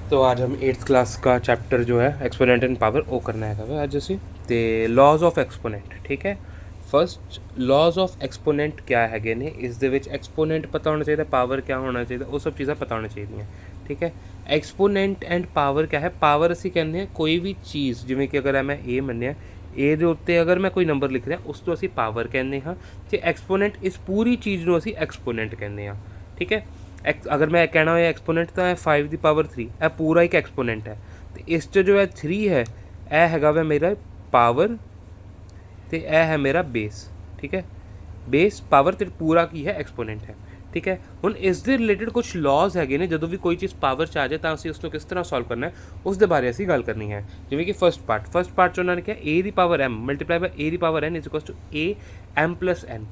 तो आज हम 8th क्लास का चैप्टर जो है एक्सपोनेंट एंड पावर ਉਹ ਕਰਨਾ ਹੈਗਾ ਵਾ ਅੱਜ ਅਸੀਂ ਤੇ ਲਾਜ਼ ਆਫ ਐਕਸਪੋਨੈਂਟ। ਠੀਕ ਹੈ, ਫਸਟ ਲਾਜ਼ ਆਫ ਐਕਸਪੋਨੈਂਟ ਕਿਆ ਹੈਗੇ ਨੇ, ਇਸ ਦੇ ਵਿੱਚ ਐਕਸਪੋਨੈਂਟ ਪਤਾ ਹੋਣਾ ਚਾਹੀਦਾ, ਪਾਵਰ ਕਿਆ ਹੋਣਾ ਚਾਹੀਦਾ, ਉਹ ਸਭ ਚੀਜ਼ਾਂ ਪਤਾ ਹੋਣਾ ਚਾਹੀਦੀਆਂ। ਠੀਕ ਹੈ, ਐਕਸਪੋਨੈਂਟ ਐਂਡ ਪਾਵਰ ਕਿਆ ਹੈ। ਪਾਵਰ ਅਸੀਂ ਕਹਿੰਦੇ ਹਾਂ ਕੋਈ ਵੀ ਚੀਜ਼, ਜਿਵੇਂ ਕਿ ਅਗਰ ਮੈਂ ਇਹ ਮੰਨਿਆ ए ਦੇ ਉੱਤੇ ਅਗਰ ਮੈਂ ਕੋਈ ਨੰਬਰ ਲਿਖ ਰਿਹਾ ਉਸ ਤੋਂ ਅਸੀਂ ਪਾਵਰ ਕਹਿੰਦੇ ਹਾਂ, ਤੇ ਐਕਸਪੋਨੈਂਟ ਇਸ ਪੂਰੀ ਚੀਜ਼ ਨੂੰ ਅਸੀਂ ਐਕਸਪੋਨੈਂਟ ਕਹਿੰਦੇ ਹਾਂ। ਠੀਕ ਹੈ, अगर मैं कहना हो एक्सपोनेंट तो है 5 ਦੀ ਪਾਵਰ 3, ਇਹ ਪੂਰਾ ਇੱਕ ਐਕਸਪੋਨੈਂਟ ਹੈ। ਤੇ ਇਸ 'ਚ ਜੋ ਹੈ 3 ਹੈ, ਇਹ ਹੈਗਾ ਵਾ ਮੇਰਾ ਪਾਵਰ ਤੇ ਇਹ ਹੈ ਮੇਰਾ ਬੇਸ। ਠੀਕ ਹੈ, ਬੇਸ ਪਾਵਰ ਤੇ ਪੂਰਾ ਕੀ ਹੈ ਐਕਸਪੋਨੈਂਟ ਹੈ। ਠੀਕ ਹੈ, ਹੁਣ ਇਸ ਦੇ ਰਿਲੇਟਡ ਕੁਝ ਲਾਜ਼ ਹੈਗੇ ਨੇ, ਜਦੋਂ ਵੀ ਕੋਈ ਚੀਜ਼ ਪਾਵਰ 'ਚ ਆ ਜਾਏ ਤਾਂ ਅਸੀਂ ਉਸ ਨੂੰ ਕਿਸ ਤਰ੍ਹਾਂ ਸੋਲਵ ਕਰਨਾ ਹੈ ਉਸ ਦੇ ਬਾਰੇ ਅਸੀਂ ਗੱਲ ਕਰਨੀ ਹੈ। ਜਿਵੇਂ ਕਿ ਫਸਟ ਪਾਰਟ 'ਚ ਉਹਨਾਂ ਨੇ ਕਿਹਾ a ਦੀ power m multiply by a ਦੀ power n is equal to a m plus n।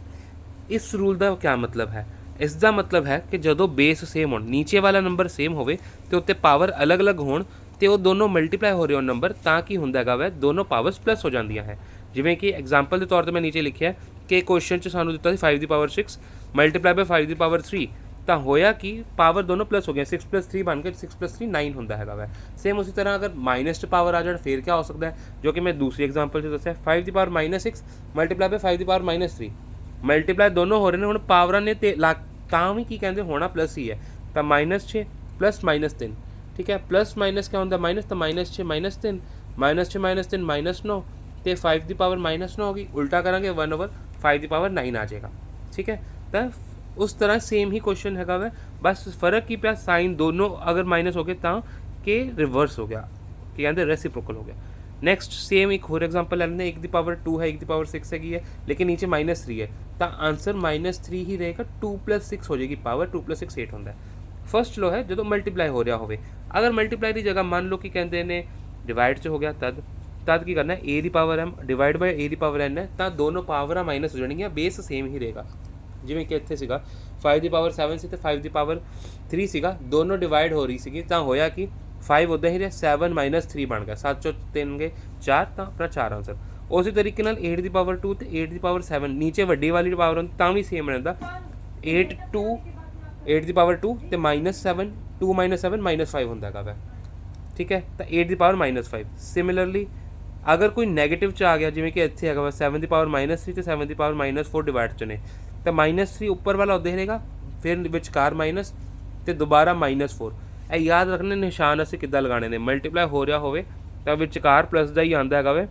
ਇਸ ਰੂਲ ਦਾ ਕਿਆ ਮਤਲਬ ਹੈ? ਇਸ ਦਾ ਮਤਲਬ ਹੈ ਕਿ ਜਦੋਂ ਬੇਸ ਸੇਮ ਹੋਣ, ਨੀਚੇ ਵਾਲਾ ਨੰਬਰ ਸੇਮ ਹੋਵੇ ਤੇ ਉੱਤੇ ਪਾਵਰ ਅਲੱਗ-ਅਲੱਗ ਹੋਣ ਤੇ ਉਹ ਦੋਨੋਂ ਮਲਟੀਪਲਾਈ ਹੋ ਰਹੇ ਹੋਣ ਨੰਬਰ, ਤਾਂ ਕੀ ਹੁੰਦਾ ਹੈਗਾ ਵੈ, ਦੋਨੋਂ ਪਾਵਰਸ ਪਲੱਸ ਹੋ ਜਾਂਦੀਆਂ ਹੈ। ਜਿਵੇਂ ਕਿ ਐਗਜ਼ਾਮਪਲ ਦੇ ਤੌਰ ਤੇ ਮੈਂ ਨੀਚੇ ਲਿਖਿਆ ਕਿ ਕੁਐਸਚਨ 'ਚ ਸਾਨੂੰ ਦਿੱਤਾ ਸੀ 5 ਦੀ ਪਾਵਰ 6 ਮਲਟੀਪਲਾਈ ਬਾਈ 5 ਦੀ ਪਾਵਰ 3, ਤਾਂ ਹੋਇਆ ਕਿ ਪਾਵਰ ਦੋਨੋਂ ਪਲੱਸ ਹੋ ਗਿਆ, 6 + 3 ਬਣ ਕੇ 6 + 3 9 ਹੁੰਦਾ ਹੈਗਾ ਵੈ। ਸੇਮ ਉਸੇ ਤਰ੍ਹਾਂ ਅਗਰ ਮਾਈਨਸ 'ਚ ਪਾਵਰ ਆ ਜਾਣ ਫਿਰ ਕਿਆ ਹੋ ਸਕਦਾ ਹੈ, ਜੋ ਕਿ ਮੈਂ ਦੂਸਰੀ ਐਗਜ਼ਾਮਪਲ 'ਚ ਦੱਸਿਆ 5 ਦੀ ਪਾਵਰ -6 ਮਲਟੀਪਲਾਈ ਬਾਈ 5 ਦੀ ਪਾਵਰ -3। ਮਲਟੀਪਲਾਈ ਦੋਨੋਂ ਹੋ ਰਹੇ ਨੇ, ਹੁਣ ਪਾਵਰਾਂ ਨੇ ਤੇ ਤਾਂ ਵੀ ਕੀ ਕਹਿੰਦੇ ਹੋਣਾ ਪਲੱਸ ਹੀ ਹੈ, ਤਾਂ -6 ਪਲੱਸ -3। ਠੀਕ ਹੈ, ਪਲੱਸ ਮਾਈਨਸ ਕਿਆ ਹੁੰਦਾ ਮਾਈਨਸ, ਤਾਂ -6 -3 -6 -3 -9 ਤੇ 5 ਦੀ ਪਾਵਰ -9 ਹੋ ਗਈ। ਉਲਟਾ ਕਰਾਂਗੇ 1/5 ਦੀ ਪਾਵਰ 9 ਆ ਜਾਏਗਾ। ਠੀਕ ਹੈ, ਤਾਂ ਉਸ ਤਰ੍ਹਾਂ ਸੇਮ ਹੀ ਕੁਐਸਚਨ ਹੈਗਾ ਵੈ, ਬਸ ਫਰਕ ਕੀ ਪਿਆ, ਸਾਈਨ ਦੋਨੋਂ ਅਗਰ ਮਾਈਨਸ ਹੋ ਗਏ ਤਾਂ ਕਿ ਰਿਵਰਸ ਹੋ ਗਿਆ, ਕੀ ਕਹਿੰਦੇ ਰੈਸੀਪ੍ਰੋਕਲ ਹੋ ਗਿਆ। ਨੈਕਸਟ ਸੇਮ ਇੱਕ ਹੋਰ ਐਗਜ਼ਾਮਪਲ ਲੈ ਲੈਂਦੇ, 1 ਦੀ ਪਾਵਰ 2 ਹੈ, 1 ਦੀ ਪਾਵਰ 6 ਹੈਗੀ ਹੈ, ਲੇਕਿਨ ਨੀਚੇ -3 ਹੈ, ਤਾਂ ਆਂਸਰ -3 ਹੀ ਰਹੇਗਾ। 2 + 6 ਹੋ ਜਾਏਗੀ ਪਾਵਰ, 2 + 6 8 ਹੁੰਦਾ ਹੈ। ਫਸਟ ਲੋ ਹੈ ਜਦੋਂ ਮਲਟੀਪਲਾਈ ਹੋ ਰਿਹਾ ਹੋਵੇ। ਅਗਰ ਮਲਟੀਪਲਾਈ ਦੀ ਜਗ੍ਹਾ ਮੰਨ ਲਓ ਕੀ ਕਹਿੰਦੇ ਨੇ ਡਿਵਾਈਡ 'ਚ ਹੋ ਗਿਆ, ਤਦ ਕੀ ਕਰਨਾ ਹੈ, a ਦੀ power m divide by a ਦੀ ਪਾਵਰ n ਹੈ, ਤਾਂ ਦੋਨੋਂ ਪਾਵਰਾਂ ਮਾਈਨਸ ਹੋ ਜਾਣਗੀਆਂ, ਬੇਸ ਸੇਮ ਹੀ ਰਹੇਗਾ। ਜਿਵੇਂ ਕਿ ਇੱਥੇ ਸੀਗਾ 5 ਦੀ ਪਾਵਰ 7 ਸੀ ਤੇ 5 ਦੀ ਪਾਵਰ 3 ਸੀਗਾ, ਦੋਨੋਂ ਡਿਵਾਈਡ ਹੋ ਰਹੀ ਸੀਗੀ, ਤਾਂ ਹੋਇਆ ਕਿ 5 ਉੱਦਾਂ ਹੀ ਰਿਹਾ, 7 - 3 ਬਣ ਗਿਆ, 7 ਚੋਂ 3 ਗਏ 4, ਤਾਂ ਆਪਣਾ 4 ਆਂਸਰ। ਉਸੇ ਤਰੀਕੇ ਨਾਲ 8 ਦੀ ਪਾਵਰ 2 ਤੇ 8 ਦੀ ਪਾਵਰ 7 ਨੀਚੇ ਵੱਡੀ ਵਾਲੀ ਪਾਵਰ ਹੁੰਦੀ ਤਾਂ ਵੀ ਸੇਮ ਰਹਿੰਦਾ, 8 ਦੀ ਪਾਵਰ 2 ਤੇ -7 2 - 7 -5 ਹੁੰਦਾ ਹੈਗਾ ਵੈ। ਠੀਕ ਹੈ, ਤਾਂ 8 ਦੀ ਪਾਵਰ -5। ਸਿਮਿਲਰਲੀ ਅਗਰ ਕੋਈ ਨੈਗੇਟਿਵ 'ਚ ਆ ਗਿਆ, ਜਿਵੇਂ ਕਿ ਇੱਥੇ ਹੈਗਾ ਵਾ 7 ਦੀ ਪਾਵਰ -3 ਤੇ 7 ਦੀ ਪਾਵਰ -4 ਡਿਵਾਈਡ 'ਚ ਨੇ, ਤਾਂ -3 ਉੱਪਰ ਵਾਲਾ ਉੱਦਾਂ ਹੀ ਰਹੇਗਾ, ਫਿਰ ਵਿਚਕਾਰ ਮਾਈਨਸ ਤੇ ਦੁਬਾਰਾ -4। ਇਹ ਯਾਦ ਰੱਖਣਾ ਨਿਸ਼ਾਨ ਅਸੀਂ ਕਿੱਦਾਂ ਲਗਾਉਣੇ ਨੇ। ਮਲਟੀਪਲਾਈ ਹੋ ਰਿਹਾ ਹੋਵੇ ਤਾਂ ਵਿਚਕਾਰ ਪਲੱਸ ਦਾ ਹੀ ਆਉਂਦਾ ਹੈਗਾ ਵੇ,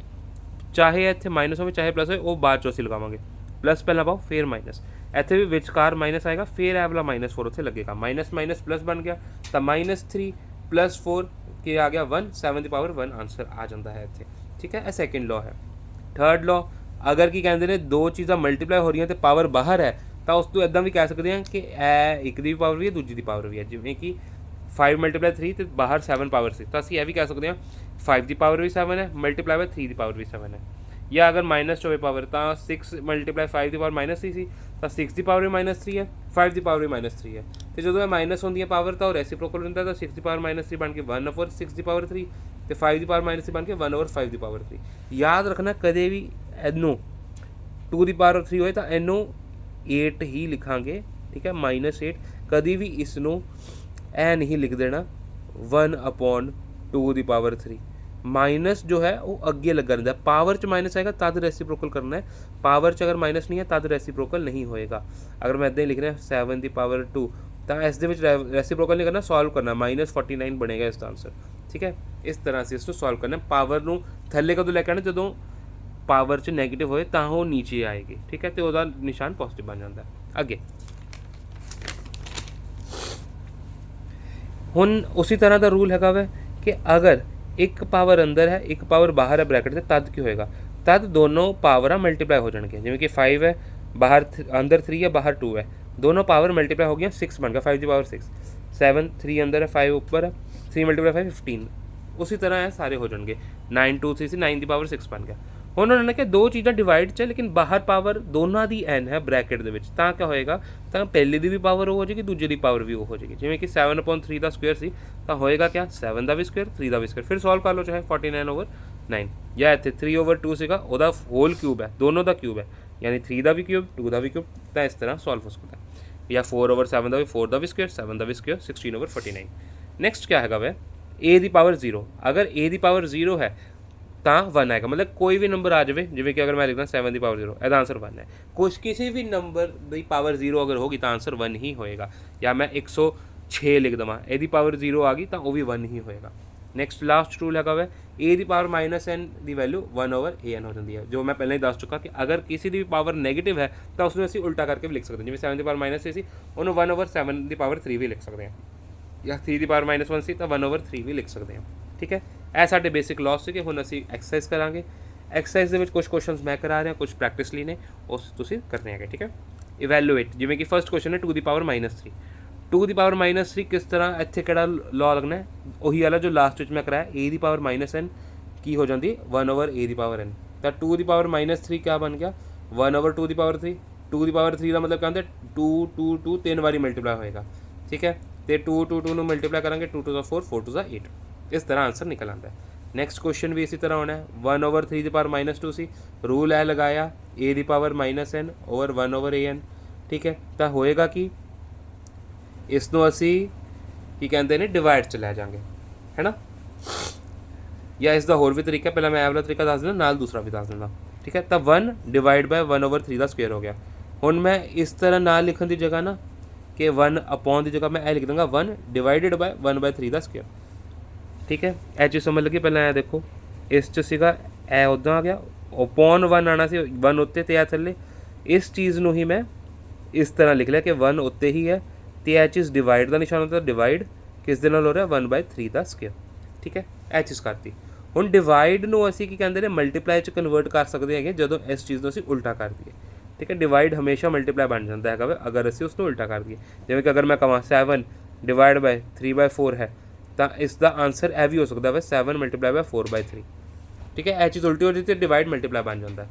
ਚਾਹੇ ਇੱਥੇ ਮਾਈਨਸ ਹੋਵੇ ਚਾਹੇ ਪਲੱਸ ਹੋਵੇ, ਉਹ ਬਾਅਦ 'ਚੋਂ ਅਸੀਂ ਲਗਾਵਾਂਗੇ। ਪਲੱਸ ਪਹਿਲਾਂ ਪਾਓ ਫਿਰ ਮਾਈਨਸ, ਇੱਥੇ ਵੀ ਵਿਚਕਾਰ ਮਾਈਨਸ ਆਏਗਾ, ਫਿਰ ਇਹ ਵਾਲਾ -4 ਉੱਥੇ ਲੱਗੇਗਾ, ਮਾਈਨਸ ਪਲੱਸ ਬਣ ਗਿਆ, ਤਾਂ -3 + 4 ਕੀ ਆ ਗਿਆ 1, 7 ਦੀ ਪਾਵਰ 1 ਆਂਸਰ ਆ ਜਾਂਦਾ ਹੈ ਇੱਥੇ। ਠੀਕ ਹੈ, ਇਹ ਸੈਕਿੰਡ ਲਾਅ ਹੈ। ਥਰਡ ਲਾਅ, ਅਗਰ ਕੀ ਕਹਿੰਦੇ ਨੇ ਦੋ ਚੀਜ਼ਾਂ ਮਲਟੀਪਲਾਈ ਹੋ ਰਹੀਆਂ ਤੇ ਪਾਵਰ ਬਾਹਰ ਹੈ, ਤਾਂ ਉਸ ਤੋਂ ਇੱਦਾਂ ਵੀ ਕਹਿ ਸਕਦੇ ਹਾਂ ਕਿ ਇਹ ਇੱਕ ਦੀ ਵੀ ਪਾਵਰ ਵੀ ਹੈ, ਦੂਜੀ ਦੀ ਪਾਵਰ ਵੀ ਹੈ। ਜਿਵੇਂ ਕਿ 5 × 3 ਤੇ ਬਾਹਰ 7 ਪਾਵਰ ਸੀ, ਤਾਂ ਅਸੀਂ ਇਹ ਵੀ ਕਹਿ ਸਕਦੇ ਹਾਂ 5 ਦੀ ਪਾਵਰ ਵੀ 7 ਹੈ ਮਲਟੀਪਲਾਈ ਬਾਈ 3 ਦੀ ਪਾਵਰ ਵੀ 7 ਹੈ। ਜਾਂ ਅਗਰ ਮਾਈਨਸ ਹੋਵੇ ਪਾਵਰ, ਤਾਂ 6 × 5 ਦੀ ਪਾਵਰ -3 ਸੀ, ਤਾਂ 6 ਦੀ ਪਾਵਰ ਵੀ -3 ਹੈ, 5 ਦੀ ਪਾਵਰ ਵੀ -3 ਹੈ। ਤੇ ਜਦੋਂ ਇਹ ਮਾਈਨਸ ਹੁੰਦੀ ਹੈ ਪਾਵਰ, ਤਾਂ ਉਹ ਰੈਸੀਪ੍ਰੋਕਲ ਹੁੰਦਾ, ਤਾਂ 6 ਦੀ ਪਾਵਰ -3 ਬਣ ਕੇ 1/6 ਦੀ ਪਾਵਰ 3 ਤੇ 5 ਦੀ ਪਾਵਰ -3 ਬਣ ਕੇ 1/5 ਦੀ ਪਾਵਰ 3। ਯਾਦ ਰੱਖਣਾ ਕਦੇ ਵੀ ਇਹਨੂੰ 2 ਦੀ ਪਾਵਰ 3 ਹੋਏ ਤਾਂ ਇਹਨੂੰ 8 ਹੀ ਲਿਖਾਂਗੇ। ਠੀਕ ਹੈ, -8, ਕਦੀ ਵੀ ਇਸ ਨੂੰ ਇਹ ਨਹੀਂ ਲਿਖ ਦੇਣਾ 1/2 ਦੀ ਪਾਵਰ 3। ਮਾਈਨਸ ਜੋ ਹੈ ਉਹ ਅੱਗੇ ਲੱਗਾ ਰਹਿੰਦਾ, ਪਾਵਰ 'ਚ ਮਾਈਨਸ ਆਏਗਾ ਤਦ ਰੈਸੀਪ੍ਰੋਕਲ ਕਰਨਾ ਹੈ, ਪਾਵਰ 'ਚ ਅਗਰ ਮਾਈਨਸ ਨਹੀਂ ਹੈ ਤਦ ਰੈਸੀਪ੍ਰੋਕਲ ਨਹੀਂ ਹੋਏਗਾ। ਅਗਰ ਮੈਂ ਇੱਦਾਂ ਹੀ ਲਿਖ ਰਿਹਾ 7 ਦੀ ਪਾਵਰ 2, ਤਾਂ ਇਸ ਦੇ ਵਿੱਚ ਰੈਸੀਪ੍ਰੋਕਲ ਨਹੀਂ ਕਰਨਾ, ਸੋਲਵ ਕਰਨਾ, -49 ਬਣੇਗਾ ਇਸ ਦਾ ਆਂਸਰ। ਠੀਕ ਹੈ, ਇਸ ਤਰ੍ਹਾਂ ਅਸੀਂ ਇਸ ਨੂੰ ਸੋਲਵ ਕਰਨਾ। ਪਾਵਰ ਨੂੰ ਥੱਲੇ ਕਦੋਂ ਲੈ ਕੇ ਆਉਣਾ, ਜਦੋਂ ਪਾਵਰ 'ਚ ਨੈਗੇਟਿਵ ਹੋਏ ਤਾਂ ਉਹ ਨੀਚੇ ਆਏਗੀ। ਠੀਕ ਹੈ, ਤੇ ਉਹਦਾ ਨਿਸ਼ਾਨ ਪੋਜ਼ਿਟਿਵ ਬਣ ਜਾਂਦਾ। ਅੱਗੇ ਹੁਣ ਉਸੇ ਤਰ੍ਹਾਂ ਦਾ ਰੂਲ ਹੈਗਾ ਵੈ ਕਿ ਅਗਰ ਇੱਕ ਪਾਵਰ ਅੰਦਰ ਹੈ ਇੱਕ ਪਾਵਰ ਬਾਹਰ ਹੈ ਬ੍ਰੈਕਟ ਦੇ, ਤਦ ਕੀ ਹੋਏਗਾ, ਤਦ ਦੋਨੋਂ ਪਾਵਰਾਂ ਮਲਟੀਪਲਾਈ ਹੋ ਜਾਣਗੀਆਂ। ਜਿਵੇਂ ਕਿ 5 ਹੈ ਬਾਹਰ ਅੰਦਰ 3 ਹੈ ਬਾਹਰ 2 ਹੈ, ਦੋਨੋਂ ਪਾਵਰ ਮਲਟੀਪਲਾਈ ਹੋ ਗਈਆਂ, 6 ਬਣ ਗਿਆ 5 ਦੀ ਪਾਵਰ 6, 7 3 ਅੰਦਰ ਹੈ 5 ਉੱਪਰ ਹੈ, 3 × 5 15। ਉसी ਤਰ੍ਹਾਂ ਇਹ ਸਾਰੇ ਹੋ ਜਾਣਗੇ, 9 2 3 ਸੀ, 9 ਦੀ ਪਾਵਰ 6 ਬਣ ਗਿਆ। ਹੁਣ ਉਹਨਾਂ ਨੇ ਕਿਹਾ ਦੋ ਚੀਜ਼ਾਂ ਡਿਵਾਈਡ 'ਚ, ਲੇਕਿਨ ਬਾਹਰ ਪਾਵਰ ਦੋਨਾਂ ਦੀ n ਹੈ ਬ੍ਰੈਕਟ ਦੇ ਵਿੱਚ, ਤਾਂ ਕਿਆ ਹੋਏਗਾ, ਤਾਂ ਪਹਿਲੇ ਦੀ ਵੀ ਪਾਵਰ ਉਹ ਹੋ ਜਾਏਗੀ, ਦੂਜੇ ਦੀ ਪਾਵਰ ਵੀ ਉਹ ਹੋ ਜਾਏਗੀ। ਜਿਵੇਂ ਕਿ 7/3 ਦਾ ਸਕੁਅਰ ਸੀ, ਤਾਂ ਹੋਏਗਾ ਕਿਆ 7 ਦਾ ਵੀ ਸਕੁਅਰ 3 ਦਾ ਵੀ ਸਕੁਅਰ। ਫਿਰ ਸੋਲਵ ਕਰ ਲਓ, ਚਾਹੇ 49/9, ਜਾਂ ਇੱਥੇ 3/2 ਸੀਗਾ ਉਹਦਾ ਹੋਲ ਕਿਊਬ ਹੈ, ਦੋਨੋਂ ਦਾ ਕਿਊਬ ਹੈ, ਯਾਨੀ 3 ਦਾ ਵੀ ਕਿਊਬ 2 ਦਾ ਵੀ ਕਿਊਬ, ਤਾਂ ਇਸ ਤਰ੍ਹਾਂ ਸੋਲਵ ਹੋ ਸਕਦਾ ਹੈ। ਜਾਂ 4/7 ਦਾ ਵੀ 4 ਦਾ ਵੀ ਸਕੁਅਰ 7 ਦਾ ਵੀ ਸਕੁਅਰ 16/49। ਨੈਕਸਟ ਕਿਆ ਹੈਗਾ ਵੈ, ए दी पावर 0, अगर ए दी पावर 0 है ਤਾਂ 1 ਆਏਗਾ, ਮਤਲਬ ਕੋਈ ਵੀ ਨੰਬਰ ਆ ਜਾਵੇ, ਜਿਵੇਂ ਕਿ ਅਗਰ ਮੈਂ ਲਿਖਦਾ 7 ਦੀ ਪਾਵਰ 0, ਇਹਦਾ ਆਂਸਰ 1 ਹੈ। ਕੁਛ ਕਿਸੇ ਵੀ ਨੰਬਰ ਦੀ ਪਾਵਰ 0 ਅਗਰ ਹੋਗੀ ਤਾਂ ਆਂਸਰ 1 ਹੀ ਹੋਏਗਾ। ਜਾਂ ਮੈਂ 106 ਲਿਖ ਦੇਵਾਂ, ਇਹਦੀ ਪਾਵਰ 0 ਆ ਗਈ ਤਾਂ ਉਹ ਵੀ 1 ਹੀ ਹੋਏਗਾ। ਨੈਕਸਟ ਲਾਸਟ ਰੂਲ ਹੈਗਾ ਵਾ ए ਦੀ ਪਾਵਰ -n ਦੀ ਵੈਲਿਊ 1/an ਹੋ ਜਾਂਦੀ ਹੈ, ਜੋ ਮੈਂ ਪਹਿਲਾਂ ਹੀ ਦੱਸ ਚੁੱਕਾ ਕਿ ਅਗਰ ਕਿਸੇ ਦੀ ਵੀ ਪਾਵਰ ਨੈਗੇਟਿਵ ਹੈ ਤਾਂ ਉਸਨੂੰ ਅਸੀਂ ਉਲਟਾ ਕਰਕੇ ਵੀ ਲਿਖ ਸਕਦੇ ਹਾਂ। ਜਿਵੇਂ 7 ਦੀ ਪਾਵਰ -3 ਸੀ, ਉਹਨੂੰ 1/7 ਦੀ ਪਾਵਰ 3 ਵੀ ਲਿਖ ਸਕਦੇ ਹਾਂ, ਜਾਂ 3 ਦੀ ਪਾਵਰ -1 ਸੀ ਤਾਂ 1/3 ਵੀ ਲਿਖ ਸਕਦੇ ਹਾਂ। ਠੀਕ ਹੈ, ਇਹ ਸਾਡੇ ਬੇਸਿਕ ਲॉस ਸੀਗੇ। ਹੁਣ ਅਸੀਂ ਐਕਸਰਸਾਈਜ਼ ਕਰਾਂਗੇ। ਐਕਸਰਸਾਈਜ਼ ਦੇ ਵਿੱਚ ਕੁਝ ਕੁਐਸਚਨਸ ਮੈਂ ਕਰਾ ਰਿਹਾ, ਕੁਝ ਪ੍ਰੈਕਟਿਸ ਲਈ ਨੇ, ਉਸ ਤੁਸੀਂ ਕਰਨੇ ਹੈਗੇ। ਠੀਕ ਹੈ, ਇਵੈਲੂਏਟ, ਜਿਵੇਂ ਕਿ ਫਸਟ ਕੁਐਸਚਨ ਹੈ 2 ਦੀ ਪਾਵਰ -3। 2 ਦੀ ਪਾਵਰ -3 ਕਿਸ ਤਰ੍ਹਾਂ, ਇੱਥੇ ਕਿਹੜਾ ਲਾਅ ਲੱਗਣਾ ਹੈ, ਉਹੀ ਵਾਲਾ ਜੋ ਲਾਸਟ ਵਿੱਚ ਮੈਂ ਕਰਾਇਆ, a ਦੀ ਪਾਵਰ -n ਕੀ ਹੋ ਜਾਂਦੀ 1/a ਦੀ ਪਾਵਰ n। ਤਾਂ 2 ਦੀ ਪਾਵਰ -3 ਕਿਆ ਬਣ ਗਿਆ 1/2 ਦੀ ਪਾਵਰ 3। 2 ਦੀ ਪਾਵਰ 3 ਦਾ ਮਤਲਬ क्या ਹੁੰਦਾ, 2 2 2 3 ਵਾਰੀ ਮਲਟੀਪਲਾਈ ਹੋਏਗਾ। ਠੀਕ ਹੈ, ਤੇ 2 2 2 ਨੂੰ ਮਲਟੀਪਲਾਈ ਕਰਾਂਗੇ, 2 2 4 4 2 8, ਇਸ ਤਰ੍ਹਾਂ ਆਂਸਰ ਨਿਕਲ ਆਉਂਦਾ ਹੈ। ਨੈਕਸਟ ਕੁਐਸਚਨ ਵੀ ਇसी तरह होना है, 1/3 ਦੀ ਪਾਵਰ -2 ਸੀ, ਰੂਲ ਇਹ ਲਗਾਇਆ a ਦੀ ਪਾਵਰ -n ਓਵਰ 1/an। ਠੀਕ ਹੈ, ਤਾਂ ਹੋਏਗਾ ਕਿ ਇਸ ਨੂੰ ਅਸੀਂ ਕੀ ਕਹਿੰਦੇ ਨੇ ਡਿਵਾਈਡ 'ਚ ਲੈ ਜਾਵਾਂਗੇ, ਹੈ ਨਾ। ਜਾਂ ਇਸ ਦਾ ਹੋਰ ਵੀ ਤਰੀਕਾ, ਪਹਿਲਾਂ ਮੈਂ ਇਹ ਵਾਲਾ ਤਰੀਕਾ ਦੱਸ ਦਿੰਦਾ, ਨਾਲ ਦੂਸਰਾ ਵੀ ਦੱਸ ਦਿੰਦਾ। ਠੀਕ ਹੈ, ਤਾਂ 1 ਡਿਵਾਈਡ ਬਾਈ 1/3 ਦਾ ਸਕੁਏਅਰ ਹੋ ਗਿਆ। ਹੁਣ ਮੈਂ ਇਸ ਤਰ੍ਹਾਂ ਨਾਲ ਲਿਖਣ ਦੀ ਜਗ੍ਹਾ ਨਾ ਕਿ 1 ਅਪੋਨ ਦੀ ਜਗ੍ਹਾ ਮੈਂ ਇਹ ਲਿਖ ਦਾਂਗਾ 1 ਡਿਵਾਈਡਡ ਬਾਈ 1/3 ਦਾ ਸਕੁਏਅਰ। ਠੀਕ ਹੈ, ਇਹ ਚੀਜ਼ ਸਮਝ ਲੱਗੀ। ਪਹਿਲਾਂ ਇਹ ਦੇਖੋ, ਇਸ 'ਚ ਸੀਗਾ ਇਹ ਉੱਦਾਂ ਆ ਗਿਆ, ਅਪੋਨ 1 ਆਉਣਾ ਸੀ, 1 ਉੱਤੇ ਤੇ ਇਹ ਥੱਲੇ। ਇਸ ਚੀਜ਼ ਨੂੰ ਹੀ ਮੈਂ ਇਸ ਤਰ੍ਹਾਂ ਲਿਖ ਲਿਆ ਕਿ 1 ਉੱਤੇ ਹੀ ਹੈ ਤੇ ਇਹ ਚੀਜ਼ ਡਿਵਾਈਡ ਦਾ ਨਿਸ਼ਾਨ ਹੁੰਦਾ, ਡਿਵਾਈਡ ਕਿਸ ਦੇ ਨਾਲ ਹੋ ਰਿਹਾ 1/3 ਦਾ ਸਕੁਏਅਰ। ਠੀਕ ਹੈ, ਇਹ ਚੀਜ਼ ਕਰਤੀ। ਹੁਣ ਡਿਵਾਈਡ ਨੂੰ ਅਸੀਂ ਕੀ ਕਹਿੰਦੇ ਨੇ ਮਲਟੀਪਲਾਈ 'ਚ ਕਨਵਰਟ ਕਰ ਸਕਦੇ ਹੈਗੇ ਜਦੋਂ ਇਸ ਚੀਜ਼ ਨੂੰ ਅਸੀਂ ਉਲਟਾ ਕਰ ਦਈਏ। ਠੀਕ ਹੈ, ਡਿਵਾਈਡ ਹਮੇਸ਼ਾ ਮਲਟੀਪਲਾਈ ਬਣ ਜਾਂਦਾ ਹੈਗਾ ਵਾ ਅਗਰ ਅਸੀਂ ਉਸ ਨੂੰ ਉਲਟਾ ਕਰ ਦਈਏ। ਜਿਵੇਂ ਕਿ ਅਗਰ ਮੈਂ ਕਹਾਂ 7 ਡਿਵਾਈਡ ਬਾਈ 3/4 ਹੈ ਤਾਂ ਇਸ ਦਾ ਆਂਸਰ ਇਹ ਵੀ ਹੋ ਸਕਦਾ ਵਾ 7 ਮਲਟੀਪਲਾਈ ਬਾਈ 4/3। ਠੀਕ ਹੈ, ਇਹ ਚੀਜ਼ ਉਲਟੀ ਹੋ ਜਾਂਦੀ ਤੇ ਡਿਵਾਈਡ ਮਲਟੀਪਲਾਈ ਬਣ ਜਾਂਦਾ।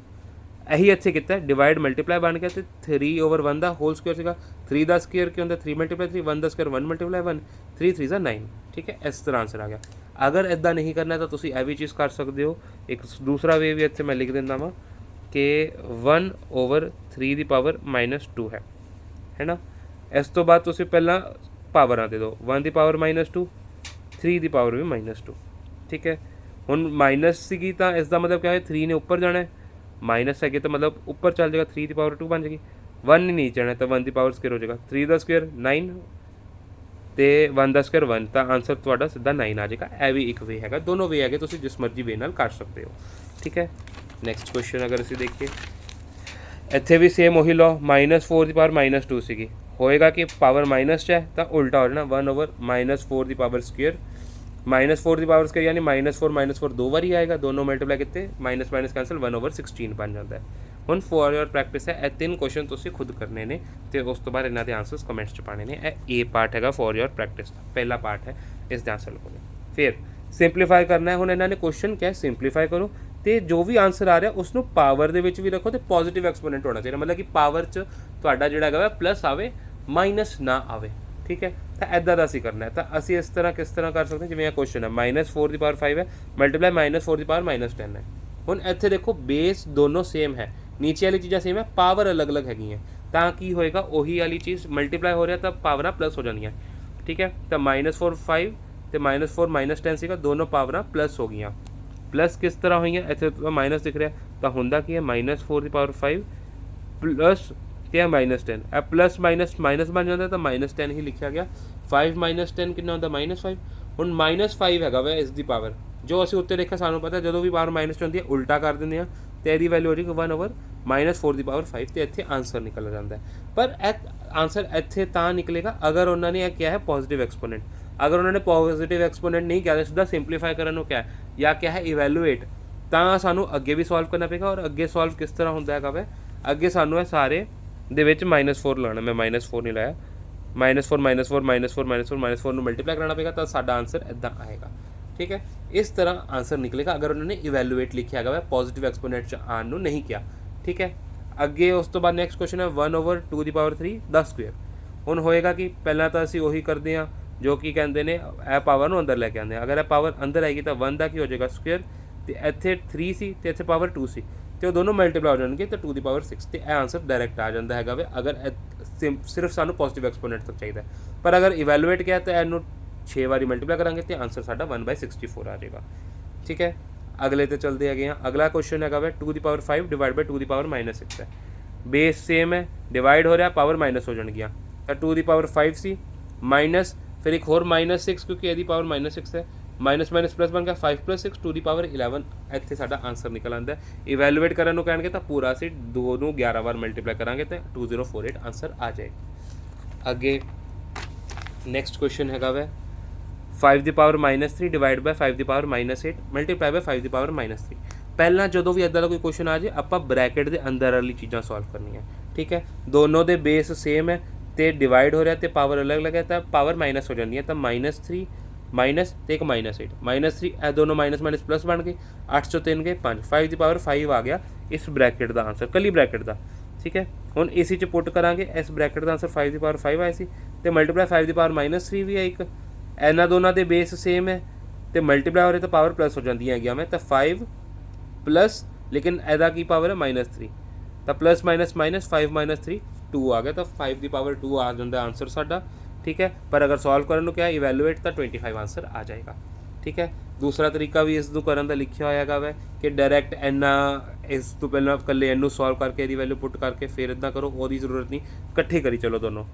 ਇਹੀ ਇੱਥੇ ਕੀਤਾ, ਡਿਵਾਈਡ ਮਲਟੀਪਲਾਈ ਬਣ ਗਿਆ ਤੇ 3/1 ਦਾ ਹੋਲ ਸਕੁਏਅਰ ਸੀਗਾ। 3 ਦਾ ਸਕੁਏਅਰ ਕੀ ਹੁੰਦਾ 3 × 3, 1 ਦਾ ਸਕੁਏਅਰ 1 × 1, 3 3 9। ਠੀਕ ਹੈ, ਇਸ ਤਰ੍ਹਾਂ ਆਂਸਰ ਆ ਗਿਆ। ਅਗਰ ਇੱਦਾਂ ਨਹੀਂ ਕਰਨਾ ਤਾਂ ਤੁਸੀਂ ਇਹ ਵੀ ਚੀਜ਼ ਕਰ ਸਕਦੇ ਹੋ। ਇੱਕ ਦੂਸਰਾ ਵੇ ਵੀ ਇੱਥੇ ਮੈਂ ਲਿਖ ਦਿੰਦਾ ਵਾਂ ਕਿ 1/3 ਦੀ ਪਾਵਰ -2 ਹੈ ਨਾ। ਇਸ ਤੋਂ ਬਾਅਦ ਤੁਸੀਂ ਪਹਿਲਾਂ ਪਾਵਰਾਂ ਦੇ ਦਿਓ, 1 ਦੀ ਪਾਵਰ -2, 3 ਦੀ ਪਾਵਰ ਵੀ -2। ਠੀਕ ਹੈ, ਹੁਣ ਮਾਈਨਸ ਸੀਗੀ ਤਾਂ ਇਸ ਦਾ ਮਤਲਬ ਕਿਆ ਹੈ 3 ਨੇ ਉੱਪਰ ਜਾਣਾ, ਮਾਈਨਸ ਹੈਗੇ ਤਾਂ ਮਤਲਬ ਉੱਪਰ ਚੱਲ ਜਾਏਗਾ, 3 ਦੀ ਪਾਵਰ 2 ਬਣ ਜਾਏਗੀ। 1 ਨਹੀਂ ਜਾਣਾ ਤਾਂ 1 ਦੀ ਪਾਵਰ ਸਕੁਏਅਰ ਹੋ ਜਾਏਗਾ, 3 ਦਾ ਸਕੁਏਅਰ 9 ਤੇ 1 ਦਾ ਸਕੁਏਅਰ 1, ਤਾਂ ਆਂਸਰ ਤੁਹਾਡਾ ਸਿੱਧਾ 9 ਆ ਜਾਏਗਾ। ਇਹ ਵੀ ਇੱਕ ਵੇ ਹੈਗਾ, ਦੋਨੋਂ ਵੇ ਹੈਗੇ, ਤੁਸੀਂ ਜਿਸ ਮਰਜ਼ੀ ਵੇ ਨਾਲ ਕਰ ਸਕਦੇ ਹੋ। ਠੀਕ ਹੈ, ਨੈਕਸਟ ਕੁਐਸਚਨ ਅਗਰ ਅਸੀਂ ਦੇਖੀਏ, ਇੱਥੇ ਵੀ ਸੇਮ ਉਹੀ ਲਾਅ, -4 ਦੀ ਪਾਵਰ -2 ਸੀਗੀ, ਹੋਏਗਾ ਕਿ ਪਾਵਰ ਮਾਈਨਸ 'ਚ ਹੈ ਤਾਂ ਉਲਟਾ ਹੋ ਜਾਣਾ 1/-4 ਦੀ ਪਾਵਰ ਸਕੁਏਅਰ। -4 ਦੀ ਪਾਵਰ ਸਕੁਏਅਰ ਯਾਨੀ -4 ਦੋ ਵਾਰੀ ਆਏਗਾ, ਦੋਨੋਂ ਮਲਟੀਪਲਾਈ ਕੀਤੇ, ਮਾਈਨਸ ਕੈਂਸਲ, 1/16 ਬਣ ਜਾਂਦਾ ਹੈ। ਹੁਣ ਫॉर योर ਪ੍ਰੈਕਟਿਸ ਹੈ, ਇਹ 3 ਕੁਐਸਚਨ ਤੁਸੀਂ ਖੁਦ ਕਰਨੇ ਨੇ ਤੇ ਉਸ ਤੋਂ ਬਾਅਦ ਇਹਨਾਂ ਦੇ ਆਂਸਰਸ ਕਮੈਂਟਸ 'ਚ ਪਾਣੇ ਨੇ। ਇਹ A ਪਾਰਟ ਹੈਗਾ ਫॉर योर ਪ੍ਰੈਕਟਿਸ ਦਾ, ਪਹਿਲਾ ਪਾਰਟ ਹੈ, ਇਸ ਦੇ ਆਂਸਰ ਲਿਖੋਗੇ। ਫਿਰ ਸਿੰਪਲੀਫਾਈ ਕਰਨਾ ਹੈ। ਹੁਣ ਇਹਨਾਂ ਨੇ ਕੁਐਸਚਨ ਕਿਹਾ ਸਿੰਪਲੀਫਾਈ ਕਰੋ ਤੇ ਜੋ ਵੀ ਆਂਸਰ ਆ ਰਿਹਾ ਉਸ ਨੂੰ ਪਾਵਰ ਦੇ ਵਿੱਚ ਵੀ ਰੱਖੋ ਤੇ ਪੋਜ਼ਿਟਿਵ ਐਕਸਪੋਨੈਂਟ ਹੋਣਾ ਚਾਹੀਦਾ, ਮਤਲਬ ਕਿ ਪਾਵਰ 'ਚ ਤੁਹਾਡਾ ਜਿਹੜਾ ਹੈਗਾ ਪਲੱਸ ਆਵੇ, ਮਾਈਨਸ ਨਾ ਆਵੇ। ਠੀਕ ਹੈ, ਤਾਂ ਇੱਦਾਂ ਦਾ ਅਸੀਂ ਕਰਨਾ ਹੈ। ਤਾਂ ਅਸੀਂ ਇਸ ਤਰ੍ਹਾਂ ਕਿਸ ਤਰ੍ਹਾਂ ਕਰ ਸਕਦੇ ਹਾਂ, ਜਿਵੇਂ ਇਹ ਕੁਐਸਚਨ ਹੈ -4 ਦੀ ਪਾਵਰ 5 ਹੈ ਮਲਟੀਪਲਾਈ -4 ਦੀ ਪਾਵਰ -10 ਹੈ। ਹੁਣ ਇੱਥੇ ਦੇਖੋ ਬੇਸ ਦੋਨੋਂ ਸੇਮ ਹੈ, ਨੀਚੇ ਵਾਲੀ ਚੀਜ਼ਾਂ ਸੇਮ ਹੈ, ਪਾਵਰ ਅਲੱਗ-ਅਲੱਗ ਹੈਗੀਆਂ, ਤਾਂ ਕੀ ਹੋਏਗਾ ਉਹੀ ਵਾਲੀ ਚੀਜ਼ ਮਲਟੀਪਲਾਈ ਹੋ ਰਿਹਾ ਤਾਂ ਪਾਵਰਾਂ ਪਲੱਸ ਹੋ ਜਾਂਦੀਆਂ। ਠੀਕ ਹੈ, ਤਾਂ -4 5 ਤੇ -4 -10 ਸੀਗਾ, ਦੋਨੋਂ ਪਾਵਰਾਂ ਪਲੱਸ ਹੋ ਗਈਆਂ। ਪਲੱਸ ਕਿਸ ਤਰ੍ਹਾਂ ਹੋਈਆਂ, ਇੱਥੇ ਮਾਈਨਸ ਦਿਖ ਰਿਹਾ ਤਾਂ ਹੁੰਦਾ ਕੀ ਹੈ -4 ਦੀ ਪਾਵਰ 5 ਪਲੱਸ ਤੇ -10, ਇਹ ਪਲੱਸ ਮਾਈਨਸ ਮਾਈਨਸ ਬਣ ਜਾਂਦਾ ਤਾਂ -10 ਹੀ ਲਿਖਿਆ ਗਿਆ। 5 - 10 ਕਿੰਨਾ ਹੁੰਦਾ -5। ਹੁਣ -5 ਹੈਗਾ ਵਾ ਇਸ ਦੀ ਪਾਵਰ, ਜੋ ਅਸੀਂ ਉੱਤੇ ਦੇਖਿਆ ਸਾਨੂੰ ਪਤਾ ਜਦੋਂ ਵੀ ਪਾਵਰ ਮਾਈਨਸ 'ਚ ਹੁੰਦੀ ਹੈ ਉਲਟਾ ਕਰ ਦਿੰਦੇ ਹਾਂ ਤੇ ਇਹਦੀ ਵੈਲਿਊ ਹੋ ਜਾਏਗੀ 1/-4 ਦੀ ਪਾਵਰ 5 ਤੇ ਇੱਥੇ ਆਂਸਰ ਨਿਕਲ ਜਾਂਦਾ ਹੈ। ਪਰ ਇਹ ਆਂਸਰ ਇੱਥੇ ਤਾਂ ਨਿਕਲੇਗਾ ਅਗਰ ਉਹਨਾਂ ਨੇ ਇਹ ਕਿਹਾ ਹੈ ਪੋਜ਼ਿਟਿਵ ਐਕਸਪੋਨੈਂਟ। ਅਗਰ ਉਹਨਾਂ ਨੇ ਪੋਜ਼ਿਟਿਵ ਐਕਸਪੋਨੈਂਟ ਨਹੀਂ ਕਿਹਾ, ਸਿੱਧਾ ਸਿੰਪਲੀਫਾਈ ਕਰਨ ਨੂੰ ਕਿਹਾ ਜਾਂ ਕਿਹਾ ਹੈ ਇਵੈਲੂਏਟ, ਤਾਂ ਸਾਨੂੰ ਅੱਗੇ ਵੀ ਸੋਲਵ ਕਰਨਾ ਪਏਗਾ। ਔਰ ਅੱਗੇ ਸੋਲਵ ਕਿਸ ਤਰ੍ਹਾਂ ਹੁੰਦਾ ਹੈਗਾ ਵਾ, ਅੱਗੇ ਸਾਨੂੰ ਇਹ ਸਾਰੇ ਦੇ ਵਿੱਚ -4 ਲਾਉਣਾ, ਮੈਂ -4 ਨਹੀਂ ਲਾਇਆ, -4 ਨੂੰ ਮਲਟੀਪਲਾਈ ਕਰਨਾ ਪਏਗਾ ਤਾਂ ਸਾਡਾ ਆਂਸਰ ਇੱਦਾਂ ਆਏਗਾ। ਠੀਕ ਹੈ, ਇਸ ਤਰ੍ਹਾਂ ਆਂਸਰ ਨਿਕਲੇਗਾ ਅਗਰ ਉਹਨਾਂ ਨੇ ਇਵੈਲੂਏਟ ਲਿਖਿਆ ਹੈਗਾ ਵਾ, ਪੋਜ਼ਿਟਿਵ ਐਕਸਪੋਨੈਂਟ 'ਚ ਆਉਣ ਨੂੰ ਨਹੀਂ ਕਿਹਾ। ਠੀਕ ਹੈ, ਅੱਗੇ ਉਸ ਤੋਂ ਬਾਅਦ ਨੈਕਸਟ ਕੁਐਸਚਨ ਹੈ 1/2 ਦੀ ਪਾਵਰ 3 ਦਾ ਸਕੁਏਅਰ। ਹੁਣ ਹੋਏਗਾ ਕਿ ਪਹਿਲਾਂ ਤਾਂ ਅਸੀਂ ਉਹੀ ਕਰਦੇ ਹਾਂ ਜੋ ਕੀ ਕਹਿੰਦੇ ਨੇ ਇਹ ਪਾਵਰ ਨੂੰ ਅੰਦਰ ਲੈ ਕੇ ਆਉਂਦੇ ਹਾਂ। ਅਗਰ ਇਹ ਪਾਵਰ ਅੰਦਰ ਆਏਗੀ ਤਾਂ 1 ਦਾ ਕੀ ਹੋ ਜਾਏਗਾ ਸਕੁਏਅਰ, ਤੇ ਇੱਥੇ 3 ਸੀ ਤੇ ਇੱਥੇ ਪਾਵਰ 2 ਸੀ ਤੇ ਉਹ ਦੋਨੋਂ ਮਲਟੀਪਲਾਈ ਹੋ ਜਾਣਗੇ ਤਾਂ 2 ਦੀ ਪਾਵਰ 6 ਤੇ ਇਹ ਆਂਸਰ ਡਾਇਰੈਕਟ ਆ ਜਾਂਦਾ ਹੈਗਾ ਵੇ। ਅਗਰ ਸਿਰਫ ਸਾਨੂੰ ਪੋਜ਼ਿਟਿਵ ਐਕਸਪੋਨੈਂਟ ਤੱਕ ਚਾਹੀਦਾ, ਪਰ ਅਗਰ ਇਵੈਲੂਏਟ ਕਿਹਾ ਤਾਂ ਇਹਨੂੰ 6 ਵਾਰੀ ਮਲਟੀਪलाई ਕਰਾਂਗੇ ਤੇ ਆਂਸਰ ਸਾਡਾ 1/64 ਆ ਜਾਏਗਾ। ਠੀਕ ਹੈ, ਅਗਲੇ ਤੇ ਚਲਦੇ ਹੈਗੇ ਆ। ਅਗਲਾ ਕੁਐਸਚਨ ਹੈਗਾ ਵਾ 2 ਦੀ ਪਾਵਰ 5 ਡਿਵਾਈਡ ਬਾਈ 2 ਦੀ ਪਾਵਰ -6 ਹੈ। ਬੇਸ ਸੇਮ ਹੈ, ਡਿਵਾਈਡ ਹੋ ਰਿਹਾ, ਪਾਵਰ ਮਾਈਨਸ ਹੋ ਜਾਣਗੀਆਂ। ਤਾਂ 2 ਦੀ ਪਾਵਰ 5 ਸੀ ਮਾਈਨਸ, ਫਿਰ ਇੱਕ ਹੋਰ -6 ਕਿਉਂਕਿ ਇਹਦੀ ਪਾਵਰ -6 ਹੈ, ਮਾਈਨਸ ਮਾਈਨਸ ਪਲੱਸ ਬਣ ਗਿਆ 5 + 6 2 ਦੀ ਪਾਵਰ 11। ਇੱਥੇ ਸਾਡਾ ਆਂਸਰ ਨਿਕਲ ਆਉਂਦਾ। ਇਵੈਲੂਏਟ ਕਰਨ ਨੂੰ ਕਹਿਣਗੇ ਤਾਂ ਪੂਰਾ ਅਸੀਂ 2 ਨੂੰ 11 ਵਾਰ ਮਲਟੀਪलाई ਕਰਾਂਗੇ ਤਾਂ 2048 ਆਂਸਰ ਆ ਜਾਏਗਾ। ਅੱਗੇ ਨੈਕਸਟ ਕੁਐਸਚਨ ਹੈਗਾ ਵੈ 5 ਦੀ ਪਾਵਰ -3 ਡਿਵਾਈਡ ਬਾਈ 5 ਦੀ ਪਾਵਰ -8 ਮਲਟੀਪਲਾਈ ਬਾਈ 5 ਦੀ ਪਾਵਰ -3। ਪਹਿਲਾਂ ਜਦੋਂ ਵੀ ਇੱਦਾਂ ਦਾ ਕੋਈ ਕੁਐਸਚਨ ਆ ਜਾਏ ਆਪਾਂ ਬ੍ਰੈਕਟ ਦੇ ਅੰਦਰ ਵਾਲੀ ਚੀਜ਼ਾਂ ਸੋਲਵ ਕਰਨੀਆਂ। ਠੀਕ ਹੈ, ਦੋਨੋਂ ਦੇ ਬੇਸ ਸੇਮ ਹੈ ਤੇ ਡਿਵਾਈਡ ਹੋ ਰਿਹਾ ਤੇ ਪਾਵਰ ਅਲੱਗ-ਅਲੱਗ ਹੈ ਤਾਂ ਪਾਵਰ ਮਾਈਨਸ ਹੋ ਜਾਂਦੀ ਹੈ। ਤਾਂ -3 ਮਾਈਨਸ ਤੇ ਇੱਕ -8 -3 ਇਹ ਦੋਨੋਂ ਮਾਈਨਸ ਮਾਈਨਸ ਪਲੱਸ ਬਣ ਗਏ, 8 ਚੋਂ 3 ਗਏ 5, 5 ਦੀ ਪਾਵਰ 5 ਆ ਗਿਆ ਇਸ ਬ੍ਰੈਕਟ ਦਾ ਆਂਸਰ, ਕੱਲੀ ਬ੍ਰੈਕਟ ਦਾ। ਠੀਕ ਹੈ, ਹੁਣ ਇसी 'ਚ ਪੁੱਟ ਕਰਾਂਗੇ ਇਸ ਬ੍ਰੈਕਟ ਦਾ ਆਂਸਰ 5 ਦੀ ਪਾਵਰ 5 ਆਇਆ ਸੀ ਤੇ ਮਲਟੀਪਲਾਈ 5 ਦੀ ਪਾਵਰ -3 ਵੀ ਹੈ ਇੱਕ। ਇਹਨਾਂ ਦੋਨਾਂ ਦੇ ਬੇਸ ਸੇਮ ਹੈ ਤੇ ਮਲਟੀਪਲਾਈ ਹੋ ਰਿਹਾ ਤਾਂ ਪਾਵਰ ਪਲੱਸ ਹੋ ਜਾਂਦੀਆਂ ਹੈਗੀਆਂ ਮੈਂ ਤਾਂ 5 ਪਲੱਸ, ਲੇਕਿਨ ਇਹਦਾ ਕੀ ਪਾਵਰ ਹੈ -3 ਤਾਂ ਪਲੱਸ ਮਾਈਨਸ ਮਾਈਨਸ 5 - 3 2 ਆ ਗਿਆ ਤਾਂ 5 ਦੀ ਪਾਵਰ 2 ਆ ਜਾਂਦਾ ਆਂਸਰ ਸਾਡਾ। ਠੀਕ ਹੈ, ਪਰ ਅਗਰ ਸੋਲਵ ਕਰਨ ਨੂੰ ਕਿਹਾ ਇਵੈਲੂਏਟ ਤਾਂ 25 ਆਂਸਰ ਆ ਜਾਏਗਾ। ਠੀਕ ਹੈ, ਦੂਸਰਾ ਤਰੀਕਾ ਵੀ ਇਸ ਨੂੰ ਕਰਨ ਦਾ ਲਿਖਿਆ ਹੋਇਆ ਹੈਗਾ ਵੈ ਕਿ ਡਾਇਰੈਕਟ ਇੰਨਾ ਇਸ ਤੋਂ ਪਹਿਲਾਂ ਇਕੱਲੇ ਇਹਨੂੰ ਸੋਲਵ ਕਰਕੇ ਇਹਦੀ ਵੈਲਿਊ ਪੁੱਟ ਕਰਕੇ ਫਿਰ ਇੱਦਾਂ ਕਰੋ, ਉਹਦੀ ਜ਼ਰੂਰਤ ਨਹੀਂ, ਇਕੱਠੇ ਕਰੀ ਚਲੋ ਦੋਨੋਂ।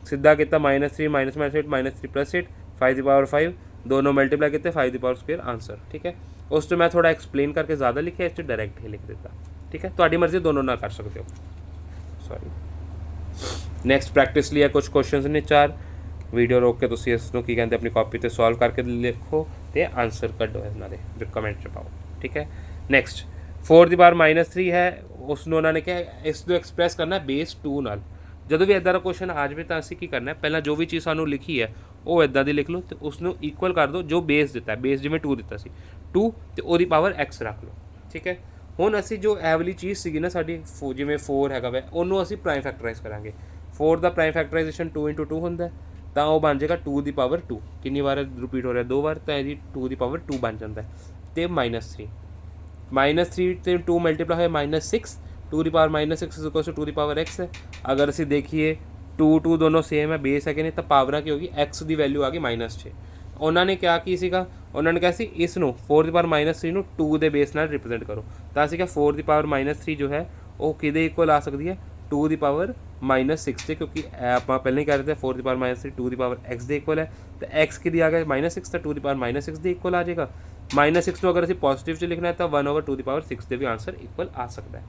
ਸਿੱਧਾ ਕੀਤਾ -3 ਮਾਈਨਸ -8 -3 + 8 5 ਦੀ ਪਾਵਰ 5 ਦੋਨੋਂ ਮਲਟੀਪलाई ਕੀਤੇ 5 ਦੀ ਪਾਵਰ ਸਕੁਅਰ ਆਂਸਰ। ਠੀਕ ਹੈ, ਉਸ ਤੋਂ ਮੈਂ ਥੋੜਾ ਐਕਸਪਲੇਨ ਕਰਕੇ ਜ਼ਿਆਦਾ ਲਿਖਿਆ, ਇਸ 'ਚ ਡਾਇਰੈਕਟ ਹੀ ਲਿਖ ਦਿੱਤਾ। ਠੀਕ ਹੈ, ਤੁਹਾਡੀ ਮਰਜ਼ੀ, ਦੋਨੋਂ ਨਾਲ ਕਰ ਸਕਦੇ ਹੋ। ਸੌਰੀ, ਨੈਕਸਟ ਪ੍ਰੈਕਟਿਸ ਲਈ ਕੁਝ ਕੁਐਸਚਨਸ ਨੇ 4 ਵੀਡੀਓ ਰੋਕ ਕੇ ਤੁਸੀਂ ਇਸ ਨੂੰ ਕੀ ਕਹਿੰਦੇ ਆਪਣੀ ਕਾਪੀ ਤੇ ਸੋਲਵ ਕਰਕੇ ਲਿਖੋ ਤੇ ਆਂਸਰ ਕੱਢੋ ਇਹਨਾਂ ਦੇ ਜੋ ਕਮੈਂਟ 'ਚ ਪਾਓ। ਠੀਕ ਹੈ, ਨੈਕਸਟ 4 ਦੀ ਪਾਵਰ -3 ਹੈ, ਉਸ ਨੂੰ ਉਹਨਾਂ ਨੇ ਕਿਹਾ ਇਸ ਨੂੰ ਐਕਸਪ੍ਰੈਸ ਕਰਨਾ ਬੇਸ 2 ਨਾਲ। ਜਦੋਂ ਵੀ ਇੱਦਾਂ ਦਾ ਕੁਐਸਚਨ ਆ ਜਾਵੇ ਤਾਂ ਅਸੀਂ ਕੀ ਕਰਨਾ, ਪਹਿਲਾਂ ਜੋ ਵੀ ਚੀਜ਼ ਸਾਨੂੰ ਲਿਖੀ ਹੈ ਉਹ ਇੱਦਾਂ ਦੀ ਲਿਖ ਲਓ ਤੇ ਉਸ ਨੂੰ ਇਕੁਅਲ ਕਰ ਦਿਓ ਜੋ ਬੇਸ ਦਿੱਤਾ, ਬੇਸ ਜਿਵੇਂ 2 ਦਿੱਤਾ ਸੀ 2 ਤੇ ਉਹਦੀ ਪਾਵਰ x ਰੱਖ ਲਓ। ਠੀਕ ਹੈ, ਹੁਣ ਅਸੀਂ ਜੋ ਇਹ ਵਾਲੀ ਚੀਜ਼ ਸੀਗੀ ਨਾ ਸਾਡੀ ਜਿਵੇਂ 4 ਹੈਗਾ ਵੈ ਉਹਨੂੰ ਅਸੀਂ ਪ੍ਰਾਈਮ ਫੈਕਟਰਾਈਜ਼ ਕਰਾਂਗੇ। 4 ਦਾ ਪ੍ਰਾਈਮ ਫੈਕਟਰਾਈਜ਼ੇਸ਼ਨ 2 × 2 ਹੁੰਦਾ ਤਾਂ ਉਹ ਬਣ ਜਾਏਗਾ 2 ਦੀ ਪਾਵਰ 2। ਕਿੰਨੀ ਵਾਰ ਰਿਪੀਟ ਹੋ ਰਿਹਾ, 2 ਵਾਰ, ਤਾਂ ਇਹਦੀ 2 ਦੀ ਪਾਵਰ 2 ਬਣ ਜਾਂਦਾ ਤੇ -3 ਤੇ 2 ਮਲਟੀਪਲਾਈ ਹੋਇਆ -6 2 ਦੀ ਪਾਵਰ -6 2 ਦੀ ਪਾਵਰ x ਹੈ। ਅਗਰ ਅਸੀਂ ਦੇਖੀਏ 2 ਦੋਨੋਂ ਸੇਮ ਹੈ, ਬੇਸ ਹੈਗੇ ਨੇ, ਤਾਂ ਪਾਵਰਾਂ ਕੀ ਹੋਗੀ, x ਦੀ ਵੈਲਿਊ ਆ ਗਈ -6। ਉਹਨਾਂ ਨੇ ਕਿਹਾ ਕੀ ਸੀਗਾ, ਉਹਨਾਂ ਨੇ ਕਿਹਾ ਸੀ ਇਸ ਨੂੰ 4 ਦੀ ਪਾਵਰ -3 ਨੂੰ 2 ਦੇ ਬੇਸ ਨਾਲ ਰਿਪਰੈਜ਼ੈਂਟ ਕਰੋ। ਤਾਂ ਅਸੀਂ ਕਿਹਾ 4 ਦੀ ਪਾਵਰ -3 ਜੋ ਹੈ ਉਹ ਕਿਹਦੇ ਇਕੁਅਲ ਆ ਸਕਦੀ ਹੈ, 2 ਦੀ ਪਾਵਰ -6 ਤੇ, ਕਿਉਂਕਿ ਆਪਾਂ ਪਹਿਲਾਂ ਹੀ ਕਹਿ ਰਹੇ ਤੇ 4 ਦੀ ਪਾਵਰ -3 2 ਦੀ ਪਾਵਰ x ਦੇ ਇਕੁਅਲ ਹੈ ਤਾਂ x ਕਿਹਦੀ ਆ ਗਿਆ -6 ਤਾਂ 2 ਦੀ ਪਾਵਰ -6 ਦੇ ਇਕੁਅਲ ਆ ਜਾਏਗਾ। -6 ਨੂੰ ਅਗਰ ਅਸੀਂ ਪੋਜ਼ਿਟਿਵ 'ਚ ਲਿਖਣਾ ਹੈ ਤਾਂ 1/2 ਦੀ ਪਾਵਰ 6 ਦੇ ਵੀ ਆਂਸਰ ਇਕੁਅਲ ਆ ਸਕਦਾ ਹੈ।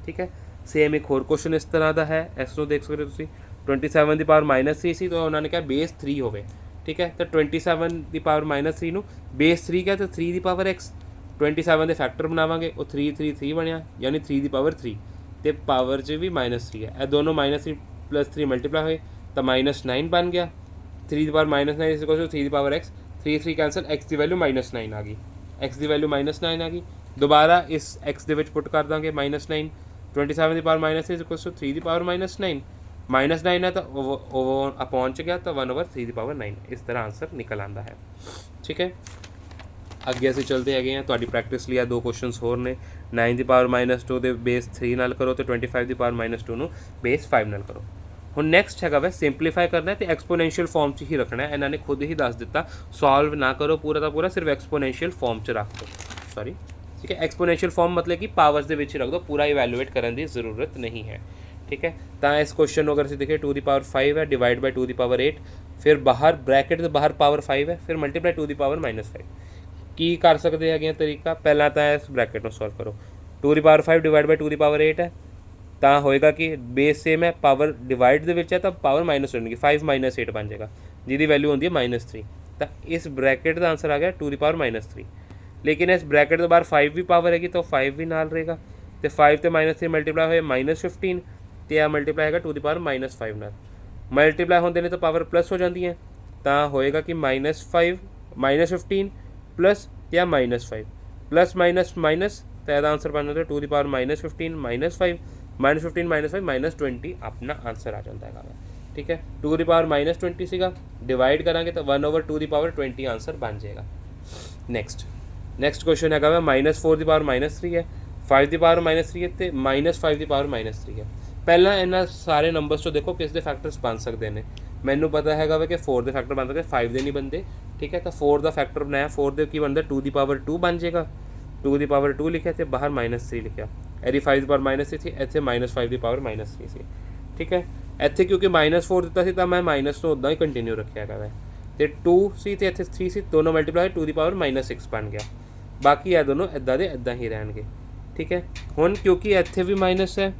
ਠੀਕ ਹੈ, ਸੇਮ ਇੱਕ ਹੋਰ ਕੁਐਸਚਨ ਇਸ ਤਰ੍ਹਾਂ ਦਾ ਹੈ, ਇਸ ਨੂੰ ਦੇਖ ਸਕਦੇ ਹੋ ਤੁਸੀਂ 27 ਦੀ ਪਾਵਰ -3 ਸੀ ਤਾਂ ਉਹਨਾਂ ਨੇ ਕਿਹਾ ਬੇਸ 3 ਹੋਵੇ। ਠੀਕ ਹੈ, ਤਾਂ 27 ਦੀ ਪਾਵਰ -3 ਨੂੰ ਬੇਸ 3 ਕਿਹਾ ਤਾਂ 3 ਦੀ ਪਾਵਰ x, 27 ਦੇ ਫੈਕਟਰ ਬਣਾਵਾਂਗੇ ਉਹ 3 3 3 ਬਣਿਆ ਯਾਨੀ 3 ਦੀ ਪਾਵਰ 3 ਤੇ ਪਾਵਰ 'ਚ ਵੀ -3 ਹੈ। ਇਹ ਦੋਨੋਂ -3 + 3 ਮਲਟੀਪਲਾਈ ਹੋਏ ਤਾਂ -9 ਬਣ ਗਿਆ। 3 ਦੀ ਪਾਵਰ -9 ਇਸ equal to 3 the power x, 3 3 cancel, x the value -9 ਆ ਗਈ, x ਦੀ ਵੈਲਿਊ -9 ਆ ਗਈ। ਦੁਬਾਰਾ ਇਸ x ਦੇ ਵਿੱਚ ਪੁੱਟ ਕਰ ਦਾਂਗੇ -9, 27 ਦੀ ਪਾਵਰ -3 ਇਸ ਇਕੁਅਲ ਟੂ 3 ਦੀ ਪਾਵਰ -9 ਹੈ ਤਾਂ ਉਹ ਅਪੋਨ 'ਚ ਗਿਆ ਤਾਂ 1/3 ਦੀ ਪਾਵਰ 9। ਇਸ ਤਰ੍ਹਾਂ ਆਂਸਰ ਨਿਕਲ ਆਉਂਦਾ ਹੈ। ਠੀਕ ਹੈ, ਅੱਗੇ ਅਸੀਂ ਚਲਦੇ ਹੈਗੇ ਹਾਂ। ਤੁਹਾਡੀ ਪ੍ਰੈਕਟਿਸ ਲਈ ਆ 2 ਕੁਐਸਚਨਸ ਹੋਰ ਨੇ। 9 ਦੀ ਪਾਵਰ -2 ਦੇ ਬੇਸ 3 ਨਾਲ ਕਰੋ ਤੇ 25 ਦੀ ਪਾਵਰ -2 ਨੂੰ ਬੇਸ 5 ਨਾਲ ਕਰੋ। ਹੁਣ ਨੈਕਸਟ ਹੈਗਾ ਵੈ ਸਿੰਪਲੀਫਾਈ ਕਰਨਾ ਤੇ ਐਕਸਪੋਨੈਂਸ਼ੀਅਲ ਫਾਰਮ 'ਚ ਹੀ ਰੱਖਣਾ ਹੈ। ਇਹਨਾਂ ਨੇ ਖੁਦ ਹੀ ਦੱਸ ਦਿੱਤਾ, ਸੋਲਵ ਨਾ ਕਰੋ ਪੂਰਾ ਦਾ ਪੂਰਾ, ਸਿਰਫ ਐਕਸਪੋਨੈਂਸ਼ੀਅਲ ਫਾਰਮ 'ਚ ਰੱਖ ਦਿਓ। ਸੌਰੀ, ਠੀਕ ਹੈ, ਐਕਸਪੋਨੈਂਸ਼ੀਅਲ ਫਾਰਮ ਮਤਲਬ ਕਿ ਪਾਵਰਸ ਦੇ ਵਿੱਚ ਰੱਖ ਦਿਓ, ਪੂਰਾ ਇਵੈਲੂਏਟ ਕਰਨ ਦੀ ਜ਼ਰੂਰਤ ਨਹੀਂ ਹੈ। ਠੀਕ ਹੈ, ਤਾਂ ਇਸ ਕੁਐਸਚਨ ਨੂੰ ਅਗਰ ਅਸੀਂ ਦੇਖੀਏ 2 ਦੀ ਪਾਵਰ 5 ਹੈ ਡਿਵਾਈਡ ਬਾਈ 2 ਦੀ ਪਾਵਰ 8, ਫਿਰ ਬਾਹਰ ਬ੍ਰੈਕਟ ਦੇ ਬਾਹਰ ਪਾਵਰ 5 ਹੈ, ਫਿਰ ਮਲਟੀਪਲਾਈ 2 ਦੀ ਪਾਵਰ -5। ਕੀ ਕਰ ਸਕਦੇ ਹੈਗੇ ਤਰੀਕਾ, ਪਹਿਲਾਂ ਤਾਂ ਇਸ ਬ੍ਰੈਕਟ ਨੂੰ ਸੋਲਵ ਕਰੋ। 2 ਦੀ ਪਾਵਰ 5 ਡਿਵਾਈਡ ਬਾਈ 2 ਦੀ ਪਾਵਰ 8 ਹੈ ਤਾਂ ਹੋਏਗਾ ਕਿ ਬੇਸ ਸੇਮ ਹੈ, ਪਾਵਰ ਡਿਵਾਈਡ ਦੇ ਵਿੱਚ ਹੈ ਤਾਂ ਪਾਵਰ ਮਾਈਨਸ ਹੋਣਗੀ, 5 - 8 ਬਣ ਜਾਏਗਾ ਜਿਹਦੀ ਵੈਲਿਊ ਹੁੰਦੀ ਹੈ -3। ਤਾਂ ਇਸ ਬ੍ਰੈਕਟ ਦਾ ਆਂਸਰ ਆ ਗਿਆ 2 ਦੀ ਪਾਵਰ -3। ਲੇਕਿਨ ਇਸ ਬ੍ਰੈਕਟ ਦੇ ਬਾਹਰ 5 ਵੀ ਪਾਵਰ ਹੈਗੀ ਤਾਂ 5 ਵੀ ਨਾਲ ਰਹੇਗਾ ਤੇ 5 ਤੇ -3 ਮਲਟੀਪਲਾਈ ਹੋਏ -15 ਤੇ ਆ ਮਲਟੀਪਲਾਈ ਹੈਗਾ 2 ਦੀ ਪਾਵਰ -5 ਨਾਲ। ਮਲਟੀਪਲਾਈ ਹੁੰਦੇ ਨੇ ਤਾਂ ਪਾਵਰ ਪਲੱਸ ਹੋ ਜਾਂਦੀ ਹੈ ਤਾਂ ਹੋਏਗਾ ਕਿ -5 -15 ਪਲੱਸ ਜਾਂ -5 ਪਲੱਸ ਮਾਈਨਸ ਤਾਂ ਇਹਦਾ ਆਂਸਰ ਬਣ ਜਾਂਦਾ 2 ਦੀ ਪਾਵਰ -15 -5 -15 -5 -20 ਆਪਣਾ ਆਂਸਰ ਆ ਜਾਂਦਾ ਹੈਗਾ। ਠੀਕ ਹੈ, 2 ਦੀ ਪਾਵਰ -20 ਸੀਗਾ, ਡਿਵਾਈਡ ਕਰਾਂਗੇ ਤਾਂ 1/2 ਦੀ ਪਾਵਰ 20 ਆਂਸਰ ਬਣ ਜਾਏਗਾ। ਨੈਕਸਟ ਕੁਐਸਚਨ ਹੈਗਾ ਵਾ -4 ਦੀ ਪਾਵਰ -3 ਹੈ, 5 ਦੀ ਪਾਵਰ -3 ਹੈ ਤੇ -5 ਦੀ ਪਾਵਰ -3 ਹੈ। ਪਹਿਲਾਂ ਇਹਨਾਂ ਸਾਰੇ ਨੰਬਰਸ ਤੋਂ ਦੇਖੋ ਕਿਸ ਦੇ ਫੈਕਟਰਸ ਬਣ ਸਕਦੇ ਨੇ ਮੈਨੂੰ ਪਤਾ ਹੈਗਾ ਵਾ ਕਿ 4 ਦੇ ਫੈਕਟਰ ਬਣ ਸਕਦੇ 5 ਦੇ ਨਹੀਂ ਬਣਦੇ, ठीक है। तो 4 का फैक्टर बनाया, 4 ਦੇ ਕੀ ਬਣਦਾ 2 ਦੀ ਪਾਵਰ 2 ਬਣ ਜਾਏਗਾ, 2 ਦੀ ਪਾਵਰ 2 ਲਿਖਿਆ ਤੇ ਬਾਹਰ -3 ਲਿਖਿਆ, ਇਹਦੀ 5 ਦੀ ਪਾਵਰ -3 ਸੀ, ਇੱਥੇ -5 ਦੀ ਪਾਵਰ -3 ਸੀ, ਠੀਕ ਹੈ। ਇੱਥੇ ਕਿਉਂਕਿ -4 ਦਿੱਤਾ ਸੀ ਤਾਂ ਮੈਂ ਮਾਈਨਸ ਨੂੰ ਉੱਦਾਂ ਹੀ ਕੰਟੀਨਿਊ ਰੱਖਿਆ ਹੈਗਾ ਵੈ, ਤੇ 2 ਸੀ ਤੇ ਇੱਥੇ 3 ਸੀ, ਦੋਨੋਂ ਮਲਟੀਪਲਾਈ 2 ਦੀ ਪਾਵਰ -6 ਬਣ ਗਿਆ। ਬਾਕੀ ਇਹ ਦੋਨੋਂ ਇੱਦਾਂ ਦੇ ਇੱਦਾਂ ਹੀ ਰਹਿਣਗੇ, ਠੀਕ ਹੈ। ਹੁਣ ਕਿਉਂਕਿ ਇੱਥੇ ਵੀ ਮਾਈਨਸ ਹੈ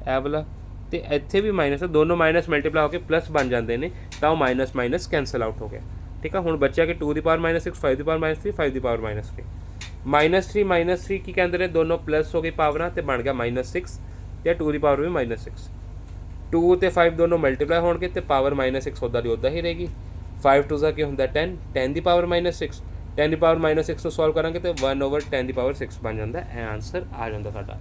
ਇਹ ਵਾਲਾ ਤੇ ਇੱਥੇ ਵੀ ਮਾਈਨਸ ਹੈ, ਦੋਨੋਂ ਮਾਈਨਸ ਮਲਟੀਪਲਾਈ ਹੋ ਕੇ ਪਲੱਸ ਬਣ ਜਾਂਦੇ ਨੇ, ਤਾਂ ਉਹ ਮਾਈਨਸ ਮਾਈਨਸ ਕੈਂਸਲ ਆਊਟ ਹੋ ਗਿਆ, ठीक है। ਹੁਣ बचा कि 2 ਦੀ ਪਾਵਰ -6, 5 ਦੀ ਪਾਵਰ -3, 5 ਦੀ ਪਾਵਰ -3 -3 ਕੀ ਕਹਿੰਦੇ ਨੇ, ਦੋਨੋਂ ਪਲੱਸ ਹੋ ਗਈ ਪਾਵਰਾਂ ਤੇ ਬਣ ਗਿਆ -6 ਤੇ 2 ਦੀ ਪਾਵਰ ਵੀ -6, 2 ਤੇ 5 ਦੋਨੋਂ ਮਲਟੀਪਲਾਈ ਹੋਣਗੇ ਤੇ ਪਾਵਰ -6 ਉੱਦਾਂ ਦੀ ਉੱਦਾਂ ਹੀ ਰਹੇਗੀ। 5 2 ਕੀ ਹੁੰਦਾ 10, 10 ਦੀ ਪਾਵਰ -6, 10 ਦੀ ਪਾਵਰ -6 ਤੋਂ ਸੋਲਵ ਕਰਾਂਗੇ ਤੇ 1/10 ਦੀ ਪਾਵਰ 6 ਬਣ ਜਾਂਦਾ, ਇਹ ਆਨਸਰ ਆ ਜਾਂਦਾ ਸਾਡਾ।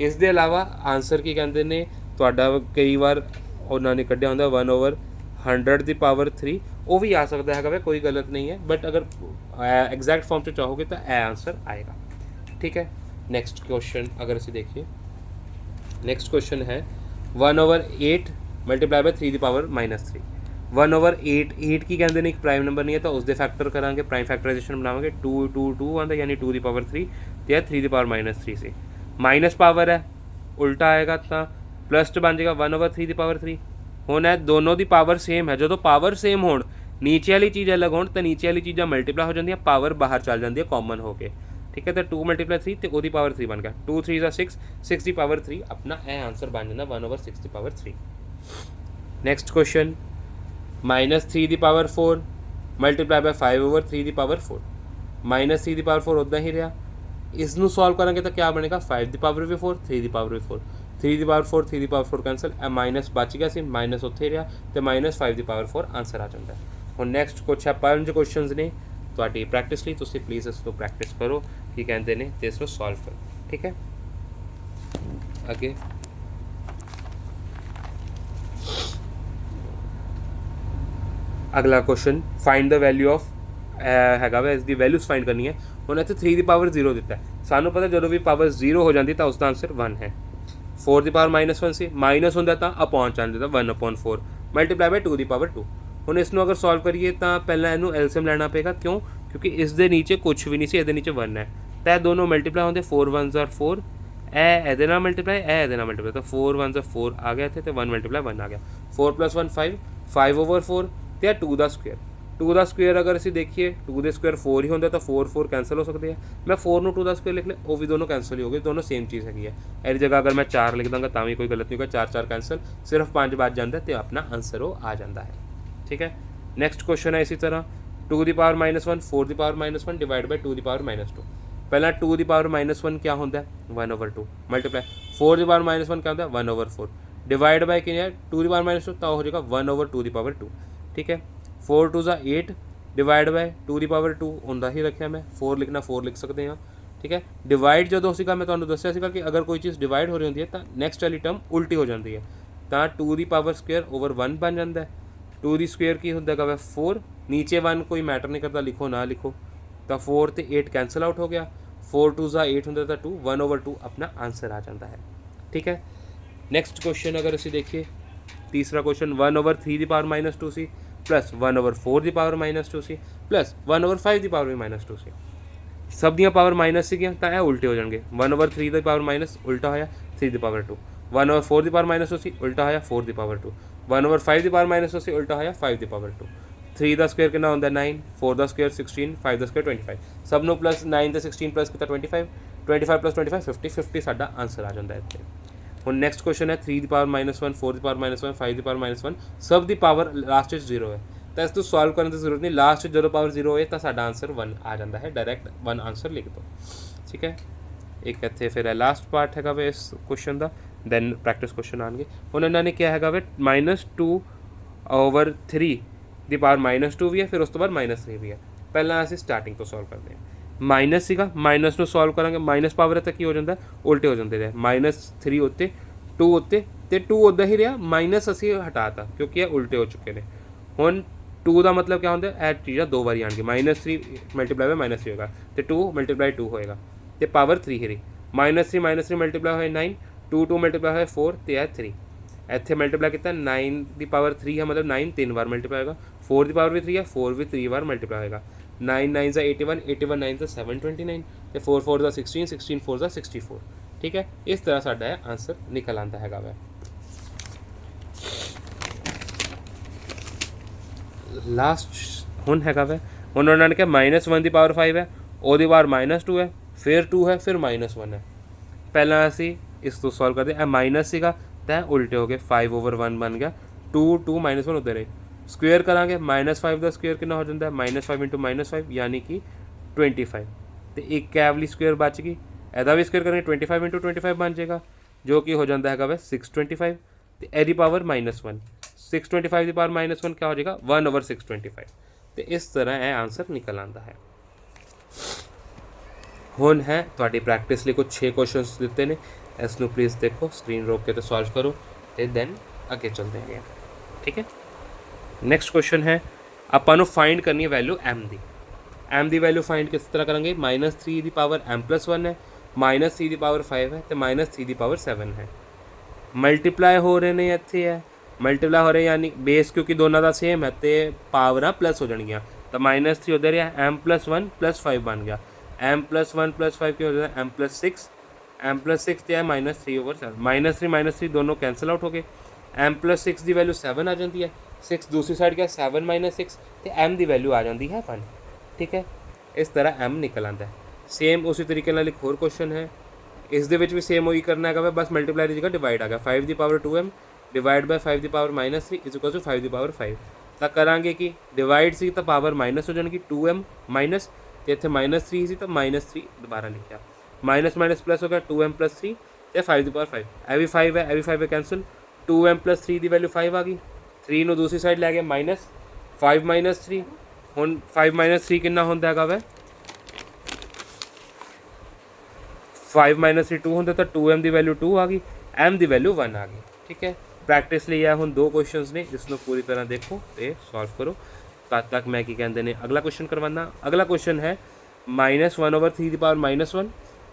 ਇਸ ਦੇ ਇਲਾਵਾ ਆਨਸਰ ਕੀ ਕਹਿੰਦੇ ਨੇ ਤੁਹਾਡਾ, ਕਈ ਵਾਰ ਉਹਨਾਂ ਨੇ ਕੱਢਿਆ ਹੁੰਦਾ 1/100 ਦੀ ਪਾਵਰ 3, ਉਹ ਵੀ ਆ ਸਕਦਾ ਹੈਗਾ ਵੇ, ਕੋਈ ਗਲਤ ਨਹੀਂ ਹੈ, ਬਟ ਅਗਰ ਐਗਜ਼ੈਕਟ ਫਾਰਮ 'ਚ ਚਾਹੋਗੇ ਤਾਂ ਇਹ ਆਨਸਰ ਆਏਗਾ, ਠੀਕ ਹੈ। ਨੈਕਸਟ ਕੁਐਸਚਨ ਅਗਰ ਅਸੀਂ ਦੇਖੀਏ, ਨੈਕਸਟ ਕੁਐਸਚਨ ਹੈ 1/8 ਮਲਟੀਪਲਾਈ ਬਾਈ 3 ਦੀ ਪਾਵਰ -3। 1/8, 8 ਕੀ ਕਹਿੰਦੇ ਨੇ, ਇੱਕ ਪ੍ਰਾਈਮ ਨੰਬਰ ਨਹੀਂ ਹੈ ਤਾਂ ਉਸਦੇ ਫੈਕਟਰ ਕਰਾਂਗੇ, ਪ੍ਰਾਈਮ ਫੈਕਟਰਾਈਜੇਸ਼ਨ ਬਣਾਵਾਂਗੇ, 2 2 2 ਆਉਂਦਾ ਯਾਨੀ 2 ਦੀ ਪਾਵਰ 3 ਤੇ ਇਹ 3 ਦੀ ਪਾਵਰ -3 ਸੀ, ਮਾਈਨਸ ਪਾਵਰ ਹੈ ਉਲਟਾ ਆਏਗਾ ਤਾਂ ਪਲੱਸ 'ਚ ਬਣ ਜਾਏਗਾ 1/3 ਦੀ ਪਾਵਰ 3। ਹੁਣ ਇਹ ਦੋਨੋਂ ਦੀ ਪਾਵਰ ਸੇਮ ਹੈ, ਜਦੋਂ ਪਾਵਰ ਸੇਮ ਹੋਣ ਨੀਚੇ ਵਾਲੀ ਚੀਜ਼ ਅਲੱਗ ਹੋਣ ਤਾਂ ਨੀਚੇ ਵਾਲੀ ਚੀਜ਼ਾਂ ਮਲਟੀਪਲਾਈ ਹੋ ਜਾਂਦੀਆਂ, ਪਾਵਰ ਬਾਹਰ ਚੱਲ ਜਾਂਦੀ ਹੈ ਕਾਮਨ ਹੋ ਕੇ, ਠੀਕ ਹੈ। ਤਾਂ 2 × 3 ਤੇ ਉਹਦੀ ਪਾਵਰ 3 ਬਣ ਗਿਆ, 2 3 6, 6 ਦੀ ਪਾਵਰ 3 ਆਪਣਾ ਇਹ ਆਨਸਰ ਬਣ ਜਾਂਦਾ 1/6 ਦੀ ਪਾਵਰ 3। ਨੈਕਸਟ ਕੁਐਸਚਨ -3 ਦੀ ਪਾਵਰ 4 ਮਲਟੀਪਲਾਈ ਬਾਈ 5/3 ਦੀ ਪਾਵਰ 4, -3 ਦੀ ਪਾਵਰ 4 ਉੱਦਾਂ ਹੀ ਰਿਹਾ। ਇਸ ਨੂੰ ਸੋਲਵ ਕਰਾਂਗੇ ਤਾਂ ਕਿਆ ਬਣੇਗਾ 5 ਦੀ ਪਾਵਰ ਵੀ 4, 3 ਦੀ ਪਾਵਰ ਵੀ 4, 3 ਦੀ ਪਾਵਰ 4, 3 ਦੀ ਪਾਵਰ 4 ਕੈਂਸਲ, ਇਹ ਮਾਈਨਸ ਬਚ ਗਿਆ ਸੀ, ਮਾਈਨਸ ਉੱਥੇ ਰਿਹਾ ਤੇ -5 ਦੀ ਪਾਵਰ 4 ਆਨਸਰ ਆ ਜਾਂਦਾ। ਹੁਣ ਨੈਕਸਟ ਕੁਛ ਹੈ 5 ਕੁਐਸਚਨਸ ਨੇ ਤੁਹਾਡੀ ਪ੍ਰੈਕਟਿਸ ਲਈ, ਤੁਸੀਂ ਪਲੀਜ਼ ਇਸ ਨੂੰ ਪ੍ਰੈਕਟਿਸ ਕਰੋ ਕੀ ਕਹਿੰਦੇ ਨੇ ਤੇ ਇਸ ਨੂੰ ਸੋਲਵ ਕਰੋ, ਠੀਕ ਹੈ। ਅੱਗੇ ਅਗਲਾ question, find the value of ਹੈਗਾ ਵਾ, ਇਸ ਦੀ ਵੈਲਿਊਜ਼ ਫਾਈਂਡ ਕਰਨੀ ਹੈ। ਹੁਣ ਇੱਥੇ 3 ਦੀ ਪਾਵਰ 0 ਦਿੱਤਾ, ਸਾਨੂੰ ਪਤਾ ਜਦੋਂ ਵੀ ਪਾਵਰ 0 ਹੋ ਜਾਂਦੀ ਤਾਂ ਉਸਦਾ ਆਨਸਰ 1 ਹੈ। 4 ਦੀ ਪਾਵਰ -1 ਸੀ, ਮਾਈਨਸ ਹੁੰਦਾ ਤਾਂ ਅਪੋਨ ਚੱਲ ਜਾਂਦਾ 1/4 ਮਲਟੀਪਲਾਈ ਬਾਈ 2 ਦੀ ਪਾਵਰ 2। ਹੁਣ ਇਸ ਨੂੰ ਅਗਰ ਸੋਲਵ ਕਰੀਏ ਤਾਂ ਪਹਿਲਾਂ ਇਹਨੂੰ ਐਲਸੀਐਮ ਲੈਣਾ ਪਏਗਾ, ਕਿਉਂ, ਕਿਉਂਕਿ ਇਸ ਦੇ ਨੀਚੇ ਕੁਛ ਵੀ ਨਹੀਂ ਸੀ, ਇਹਦੇ ਨੀਚੇ 1 ਹੈ ਤਾਂ ਇਹ ਦੋਨੋਂ ਮਲਟੀਪਲਾਈ ਹੁੰਦੇ, 4 1s are 4, ਇਹ ਇਹਦੇ ਨਾਲ ਮਲਟੀਪਲਾਈ, ਇਹ ਇਹਦੇ ਨਾਲ ਮਲਟੀਪਲਾਈ, ਤਾਂ 4 1s are 4 ਆ ਗਿਆ ਇੱਥੇ ਤੇ 1 ਮਲਟੀਪਲਾਈ 1 ਆ ਗਿਆ, 4 + 1 5, 5/4 ਤੇ 2 ਦਾ ਸਕੁਅਰ। 2 ਦਾ ਸਕੁਅਰ ਅਗਰ ਅਸੀਂ ਦੇਖੀਏ 2 ਦੇ ਸਕੁਅਰ 4 ਹੀ ਹੁੰਦਾ ਤਾਂ 4 4 ਕੈਂਸਲ ਹੋ ਸਕਦੇ ਆ, ਮੈਂ 4 ਨੂੰ 2 ਦਾ ਸਕੁਅਰ ਲਿਖ ਲਿਆ, ਉਹ ਵੀ ਦੋਨੋਂ ਕੈਂਸਲ ਹੀ ਹੋ ਗਏ, ਦੋਨੋਂ ਸੇਮ ਚੀਜ਼ ਹੈਗੀ ਹੈ। ਇਹਦੀ ਜਗ੍ਹਾ ਅਗਰ ਮੈਂ 4 ਲਿਖ ਦਾਂਗਾ ਤਾਂ ਵੀ ਕੋਈ ਗਲਤ ਨਹੀਂ ਹੋਗਾ, 4 4 ਕੈਂਸਲ, ਸਿਰਫ 5 ਬਚ ਜਾਂਦਾ ਤੇ ਆਪਣਾ ਆਨਸਰ ਉਹ ਆ ਜਾਂਦਾ ਹੈ, ਠੀਕ ਹੈ। ਨੈਕਸਟ ਕੁਐਸਚਨ ਹੈ ਇਸੇ ਤਰ੍ਹਾਂ 2 ਦੀ ਪਾਵਰ -1, 4 ਦੀ ਪਾਵਰ -1 ਡਿਵਾਈਡ ਬਾਈ 2 ਦੀ ਪਾਵਰ -2। ਪਹਿਲਾਂ 2 ਦੀ ਪਾਵਰ -1 ਕਿਆ ਹੁੰਦਾ 1/2 ਮਲਟੀਪਲਾਈ, 4 ਦੀ ਪਾਵਰ -1 ਕਿਆ ਹੁੰਦਾ 1/4 ਡਿਵਾਈਡ ਬਾਈ ਕਿੰਨਾ ਹੈ 2 ਦੀ ਪਾਵਰ -2 ਤਾਂ ਹੋ ਜਾਏਗਾ 1/2 ਦੀ ਪਾਵਰ 2, ਠੀਕ ਹੈ। 4 2 8 ਡਿਵਾਈਡ ਬਾਈ 2 ਦੀ ਪਾਵਰ 2 ਹੁੰਦਾ ਹੀ ਰੱਖਿਆ ਮੈਂ, 4 ਲਿਖਣਾ 4 ਲਿਖ ਸਕਦੇ ਹਾਂ, ਠੀਕ ਹੈ। ਡਿਵਾਈਡ ਜਦੋਂ ਸੀਗਾ ਮੈਂ ਤੁਹਾਨੂੰ ਦੱਸਿਆ ਸੀਗਾ ਕਿ ਅਗਰ ਕੋਈ ਚੀਜ਼ ਡਿਵਾਈਡ ਹੋ ਰਹੀ ਹੁੰਦੀ ਹੈ ਤਾਂ ਨੈਕਸਟ ਵਾਲੀ ਟਰਮ ਉਲਟੀ ਹੋ ਜਾਂਦੀ ਹੈ, ਤਾਂ 2 ਦੀ ਪਾਵਰ ਸਕੁਅਰ ਓਵਰ 1 ਬਣ ਜਾਂਦਾ ਹੈ। 2 ਦੀ ਸਕੁਅਰ ਕੀ ਹੁੰਦਾ ਹੈਗਾ 4, ਨੀਚੇ 1 ਕੋਈ ਮੈਟਰ ਨਹੀਂ ਕਰਦਾ, ਲਿਖੋ ਨਾ ਲਿਖੋ, ਤਾਂ 4 ਤੇ 8 ਕੈਂਸਲ ਆਊਟ ਹੋ ਗਿਆ, 4 2 8 ਹੁੰਦਾ ਤਾਂ 2, 1/2 ਆਪਣਾ ਆਨਸਰ ਆ ਜਾਂਦਾ ਹੈ, ਠੀਕ ਹੈ। ਨੈਕਸਟ ਕੁਐਸਚਨ ਅਗਰ ਅਸੀਂ ਦੇਖੀਏ, ਤੀਸਰਾ ਕੁਐਸਚਨ 1/3 ਦੀ ਪਾਵਰ -2 ਸੀ ਪਲੱਸ 1/4 ਦੀ ਪਾਵਰ -2 ਸੀ ਪਲੱਸ 1/5 ਦੀ ਪਾਵਰ ਵੀ -2 ਸੀ, ਸਭ ਦੀਆਂ ਪਾਵਰ ਮਾਈਨਸ ਸੀਗੀਆਂ ਤਾਂ ਇਹ ਉਲਟੇ ਹੋ ਜਾਣਗੇ। 1/3 ਦੀ ਪਾਵਰ ਮਾਈਨਸ ਉਲਟਾ ਹੋਇਆ 3 ਦੀ ਪਾਵਰ 2, 1/4 ਦੀ ਪਾਵਰ -2 ਸੀ ਉਲਟਾ ਹੋਇਆ 4 ਦੀ ਪਾਵਰ 2, 1/5 ਦੀ ਪਾਵਰ -2 ਸੀ ਉਲਟਾ ਹੋਇਆ 5 ਦੀ ਪਾਵਰ 2। 3 ਦਾ ਸਕੁਅਰ ਕਿੰਨਾ ਹੁੰਦਾ 9, 4 ਦਾ ਸਕੁਅਰ 16, 5 ਦਾ ਸਕੁਅਰ 25, ਸਭ ਨੂੰ ਪਲੱਸ 9 ਤੇ 16 ਪਲੱਸ ਕੀਤਾ 25, 25 + 25 50, 50 ਸਾਡਾ ਆਨਸਰ ਆ ਜਾਂਦਾ ਇੱਥੇ। ਹੁਣ ਨੈਕਸਟ ਕੁਐਸਚਨ ਹੈ 3 ਦੀ ਪਾਵਰ -1, 4 ਦੀ ਪਾਵਰ -1, 5 ਦੀ ਪਾਵਰ -1, ਸਭ ਦੀ ਪਾਵਰ ਲਾਸਟ ਵਿੱਚ 0 ਹੈ ਤਾਂ ਇਸ ਤੋਂ ਸੋਲਵ ਕਰਨ ਦੀ ਜ਼ਰੂਰਤ ਨਹੀਂ, ਲਾਸਟ ਵਿੱਚ ਜਦੋਂ ਪਾਵਰ 0 ਹੋਏ ਤਾਂ ਸਾਡਾ ਆਨਸਰ 1 ਆ ਜਾਂਦਾ ਹੈ, ਡਾਇਰੈਕਟ 1 ਆਨਸਰ ਲਿਖ ਦਿਓ, ਠੀਕ ਹੈ। ਇੱਕ ਇੱਥੇ ਫਿਰ ਲਾਸਟ ਪਾਰਟ ਹੈਗਾ ਵੇ ਇਸ ਕੁਐਸਚਨ ਦਾ, ਦੈਨ ਪ੍ਰੈਕਟਿਸ ਕੁਐਸਚਨ ਆਉਣਗੇ। ਹੁਣ ਇਹਨਾਂ ਨੇ ਕਿਹਾ ਹੈਗਾ ਵੇ -2/3 ਦੀ ਪਾਵਰ -2 ਵੀ ਹੈ, ਫਿਰ ਉਸ ਤੋਂ ਬਾਅਦ -3 ਵੀ ਹੈ। ਪਹਿਲਾਂ ਅਸੀਂ ਸਟਾਰਟਿੰਗ ਤੋਂ ਸੋਲਵ ਕਰਦੇ ਹਾਂ, ਮਾਈਨਸ ਸੀਗਾ, ਮਾਈਨਸ ਨੂੰ ਸੋਲਵ ਕਰਾਂਗੇ, ਮਾਈਨਸ ਪਾਵਰ ਹੈ ਤਾਂ ਕੀ ਹੋ ਜਾਂਦਾ ਉਲਟੇ ਹੋ ਜਾਂਦੇ ਰਹੇ, -3 ਉੱਤੇ 2 ਉੱਤੇ ਤੇ 2 ਉੱਦਾਂ ਹੀ ਰਿਹਾ, ਮਾਈਨਸ ਅਸੀਂ ਹਟਾਤਾ ਕਿਉਂਕਿ ਇਹ ਉਲਟੇ ਹੋ ਚੁੱਕੇ ਨੇ। ਹੁਣ 2 ਦਾ ਮਤਲਬ ਕਿਆ ਹੁੰਦਾ, ਇਹ ਚੀਜ਼ਾਂ ਦੋ ਵਾਰੀ ਆਉਣਗੇ, -3 ਮਲਟੀਪਲਾਈ ਬਾਈ -3 ਹੋਏਗਾ ਤੇ 2 ਮਲਟੀਪਲਾਈ 2 ਹੋਏਗਾ ਤੇ ਪਾਵਰ 3 ਹੀ ਰਹੀ, -3 ਮਲਟੀਪਲਾਈ ਹੋਏ 9, 2 2 ਮਲਟੀਪਲਾਈ ਹੋਏ 4 ਤੇ ਇਹ 3, ਇੱਥੇ ਮਲਟੀਪलाई ਕੀਤਾ 9 ਦੀ ਪਾਵਰ 3 ਹੈ, मतलब 9 3 बार मल्टीप्लाई होगा। 4 ਦੀ ਪਾਵਰ ਵੀ 3 ਹੈ, 4 ਵੀ 3 बार मल्टीप्लाई होएगा। 9 9 ਦਾ 81, 81 9 ਦਾ 729 ਤੇ 4 4 ਦਾ 16, 16 4 ਦਾ 64। ਠੀਕ ਹੈ, ਇਸ ਤਰ੍ਹਾਂ ਸਾਡਾ ਆਂਸਰ ਨਿਕਲ ਆਉਂਦਾ ਹੈਗਾ ਵੈ। ਲਾਸਟ ਹੁਣ ਹੈਗਾ ਵੈ, ਹੁਣ ਉਹਨਾਂ ਨੇ ਕਿਹਾ -1 ਦੀ ਪਾਵਰ 5 ਹੈ, ਉਹਦੀ ਪਾਵਰ -2 ਹੈ, ਫਿਰ 2 ਹੈ, ਫਿਰ -1 ਹੈ। ਪਹਿਲਾਂ ਅਸੀਂ ਇਸ ਤੋਂ ਸੋਲਵ ਕਰਦੇ, ਇਹ ਮਾਈਨਸ ਸੀਗਾ ਤਾਂ ਉਲਟੇ ਹੋ ਗਏ, 5/1 ਬਣ ਗਿਆ, 2 2 -1 ਉੱਧਰ ਹੈ। ਸਕੁਏਅਰ ਕਰਾਂਗੇ, -5 ਦਾ ਸਕੁਏਅਰ ਕਿੰਨਾ ਹੋ ਜਾਂਦਾ ਹੈ, -5 × -5 ਯਾਨੀ ਕਿ 25 ਤੇ ਇੱਕ ਕੈਵਲੀ ਸਕੁਏਅਰ ਬਚ ਗਈ। ਇਹਦਾ ਵੀ ਸਕੁਏਅਰ ਕਰਾਂਗੇ, 25 × 25 ਬਣ ਜਾਏਗਾ, ਜੋ ਕਿ ਹੋ ਜਾਂਦਾ ਹੈਗਾ ਵੈ 625 ਤੇ ਇਹਦੀ ਪਾਵਰ -1, 625 ਦੀ ਪਾਵਰ -1 ਕਿਆ ਹੋ ਜਾਏਗਾ 1/625 ਤੇ ਇਸ ਤਰ੍ਹਾਂ ਇਹ ਆਂਸਰ ਨਿਕਲ ਆਉਂਦਾ ਹੈ। ਹੁਣ ਹੈ ਤੁਹਾਡੀ ਪ੍ਰੈਕਟਿਸ ਲਈ ਕੁਝ 6 ਕੁਐਸਚਨਸ ਦਿੱਤੇ ਨੇ, ਇਸ ਨੂੰ ਪਲੀਜ਼ ਦੇਖੋ, ਸਕਰੀਨ ਰੋਕ ਕੇ ਤੇ ਸੋਲਵ ਕਰੋ ਤੇ ਦੈਨ ਅੱਗੇ ਚੱਲਦੇ ਹਾਂ। ਠੀਕ ਹੈ, ਨੈਕਸਟ ਕੁਐਸਚਨ ਹੈ, ਆਪਾਂ ਨੂੰ ਫਾਈਂਡ ਕਰਨੀ ਹੈ ਵੈਲਿਊ m ਦੀ। m ਦੀ ਵੈਲਿਊ ਫਾਈਂਡ ਕਿਸ ਤਰ੍ਹਾਂ ਕਰਾਂਗੇ, -3 ਦੀ ਪਾਵਰ m+1 ਹੈ, -3 ਦੀ ਪਾਵਰ 5 ਹੈ ਤੇ -3 ਦੀ ਪਾਵਰ 7 ਹੈ। ਮਲਟੀਪਲਾਈ ਹੋ ਰਹੇ ਨੇ, ਇੱਥੇ ਹੈ ਮਲਟੀਪਲਾਈ ਹੋ ਰਹੇ ਯਾਨੀ ਬੇਸ ਕਿਉਂਕਿ ਦੋਨਾਂ ਦਾ ਸੇਮ ਹੈ ਤੇ ਪਾਵਰਾਂ ਪਲੱਸ ਹੋ ਜਾਣਗੀਆਂ, ਤਾਂ -3 ਉਧਰ ਹੈ, m+1 + 5 ਬਣ ਗਿਆ, m+1 + 5 ਕੀ ਹੋ ਜਾਏਗਾ m+6, m+6 ਤੇ ਹੈ -3/7, -3 ਦੋਨੋਂ ਕੈਂਸਲ ਆਊਟ ਹੋ ਗਏ, m+6 ਦੀ ਵੈਲਿਊ 7 ਆ ਜਾਂਦੀ ਹੈ, 6 ਦੂਸਰੀ ਸਾਈਡ ਗਿਆ 7 - 6 ਤੇ m ਦੀ ਵੈਲਿਊ ਆ ਜਾਂਦੀ ਹੈ 1। ਠੀਕ ਹੈ, ਇਸ ਤਰ੍ਹਾਂ m ਨਿਕਲ ਆਉਂਦਾ ਹੈ। ਸੇਮ ਉਸੇ ਤਰੀਕੇ ਨਾਲ ਇੱਕ ਹੋਰ ਕੁਐਸਚਨ ਹੈ, ਇਸ ਦੇ ਵਿੱਚ ਵੀ ਸੇਮ ਉਹੀ ਕਰਨਾ ਹੈਗਾ, ਬਸ ਮਲਟੀਪਲਾਈ ਦੀ ਜਗ੍ਹਾ ਡਿਵਾਈਡ ਆ ਗਿਆ, 5 ਦੀ ਪਾਵਰ 2m ਡਿਵਾਈਡ ਬਾਈ 5 ਦੀ ਪਾਵਰ -3 = 5 ਦੀ ਪਾਵਰ 5। ਤਾਂ ਕਰਾਂਗੇ ਕਿ ਡਿਵਾਈਡ ਸੀ ਤਾਂ ਪਾਵਰ ਮਾਈਨਸ ਹੋ ਜਾਣਗੀ 2m ਮਾਈਨਸ, ਤੇ ਇੱਥੇ -3 ਸੀ ਤਾਂ -3 ਦੁਬਾਰਾ ਲਿਖਿਆ, ਮਾਈਨਸ ਪਲੱਸ ਹੋ ਗਿਆ 2m + 3 ਤੇ 5 ਦੀ ਪਾਵਰ 5, ਇਹ ਵੀ 5 ਹੈ, ਇਹ ਵੀ 5 ਹੈ, ਕੈਂਸਲ, 2m + 3 ਦੀ ਵੈਲਿਊ 5 ਆ ਗਈ, 3 ਨੂੰ ਦੂਸਰੀ ਸਾਈਡ ਲੈ ਗਏ -5 - 3, ਹੁਣ 5 - 3 ਕਿੰਨਾ ਹੁੰਦਾ ਹੈਗਾ ਵੈ, 5 - 3 2 ਹੁੰਦਾ, ਤਾਂ 2m ਦੀ ਵੈਲਿਊ 2 ਆ ਗਈ, m ਦੀ ਵੈਲਿਊ 1 ਆ ਗਈ। ਠੀਕ ਹੈ, ਪ੍ਰੈਕਟਿਸ ਲਈ ਆ ਹੁਣ 2 ਕੁਐਸਚਨਸ ਨੇ, ਇਸ ਨੂੰ ਪੂਰੀ ਤਰ੍ਹਾਂ ਦੇਖੋ ਤੇ ਸੋਲਵ ਕਰੋ। ਤਦ ਤੱਕ ਮੈਂ ਕੀ ਕਹਿੰਦੇ ਨੇ ਅਗਲਾ ਕੁਐਸਚਨ ਕਰਵਾਉਣਾ। ਅਗਲਾ ਕੁਐਸਚਨ ਹੈ -1/3 ਦੀ ਪਾਵਰ -1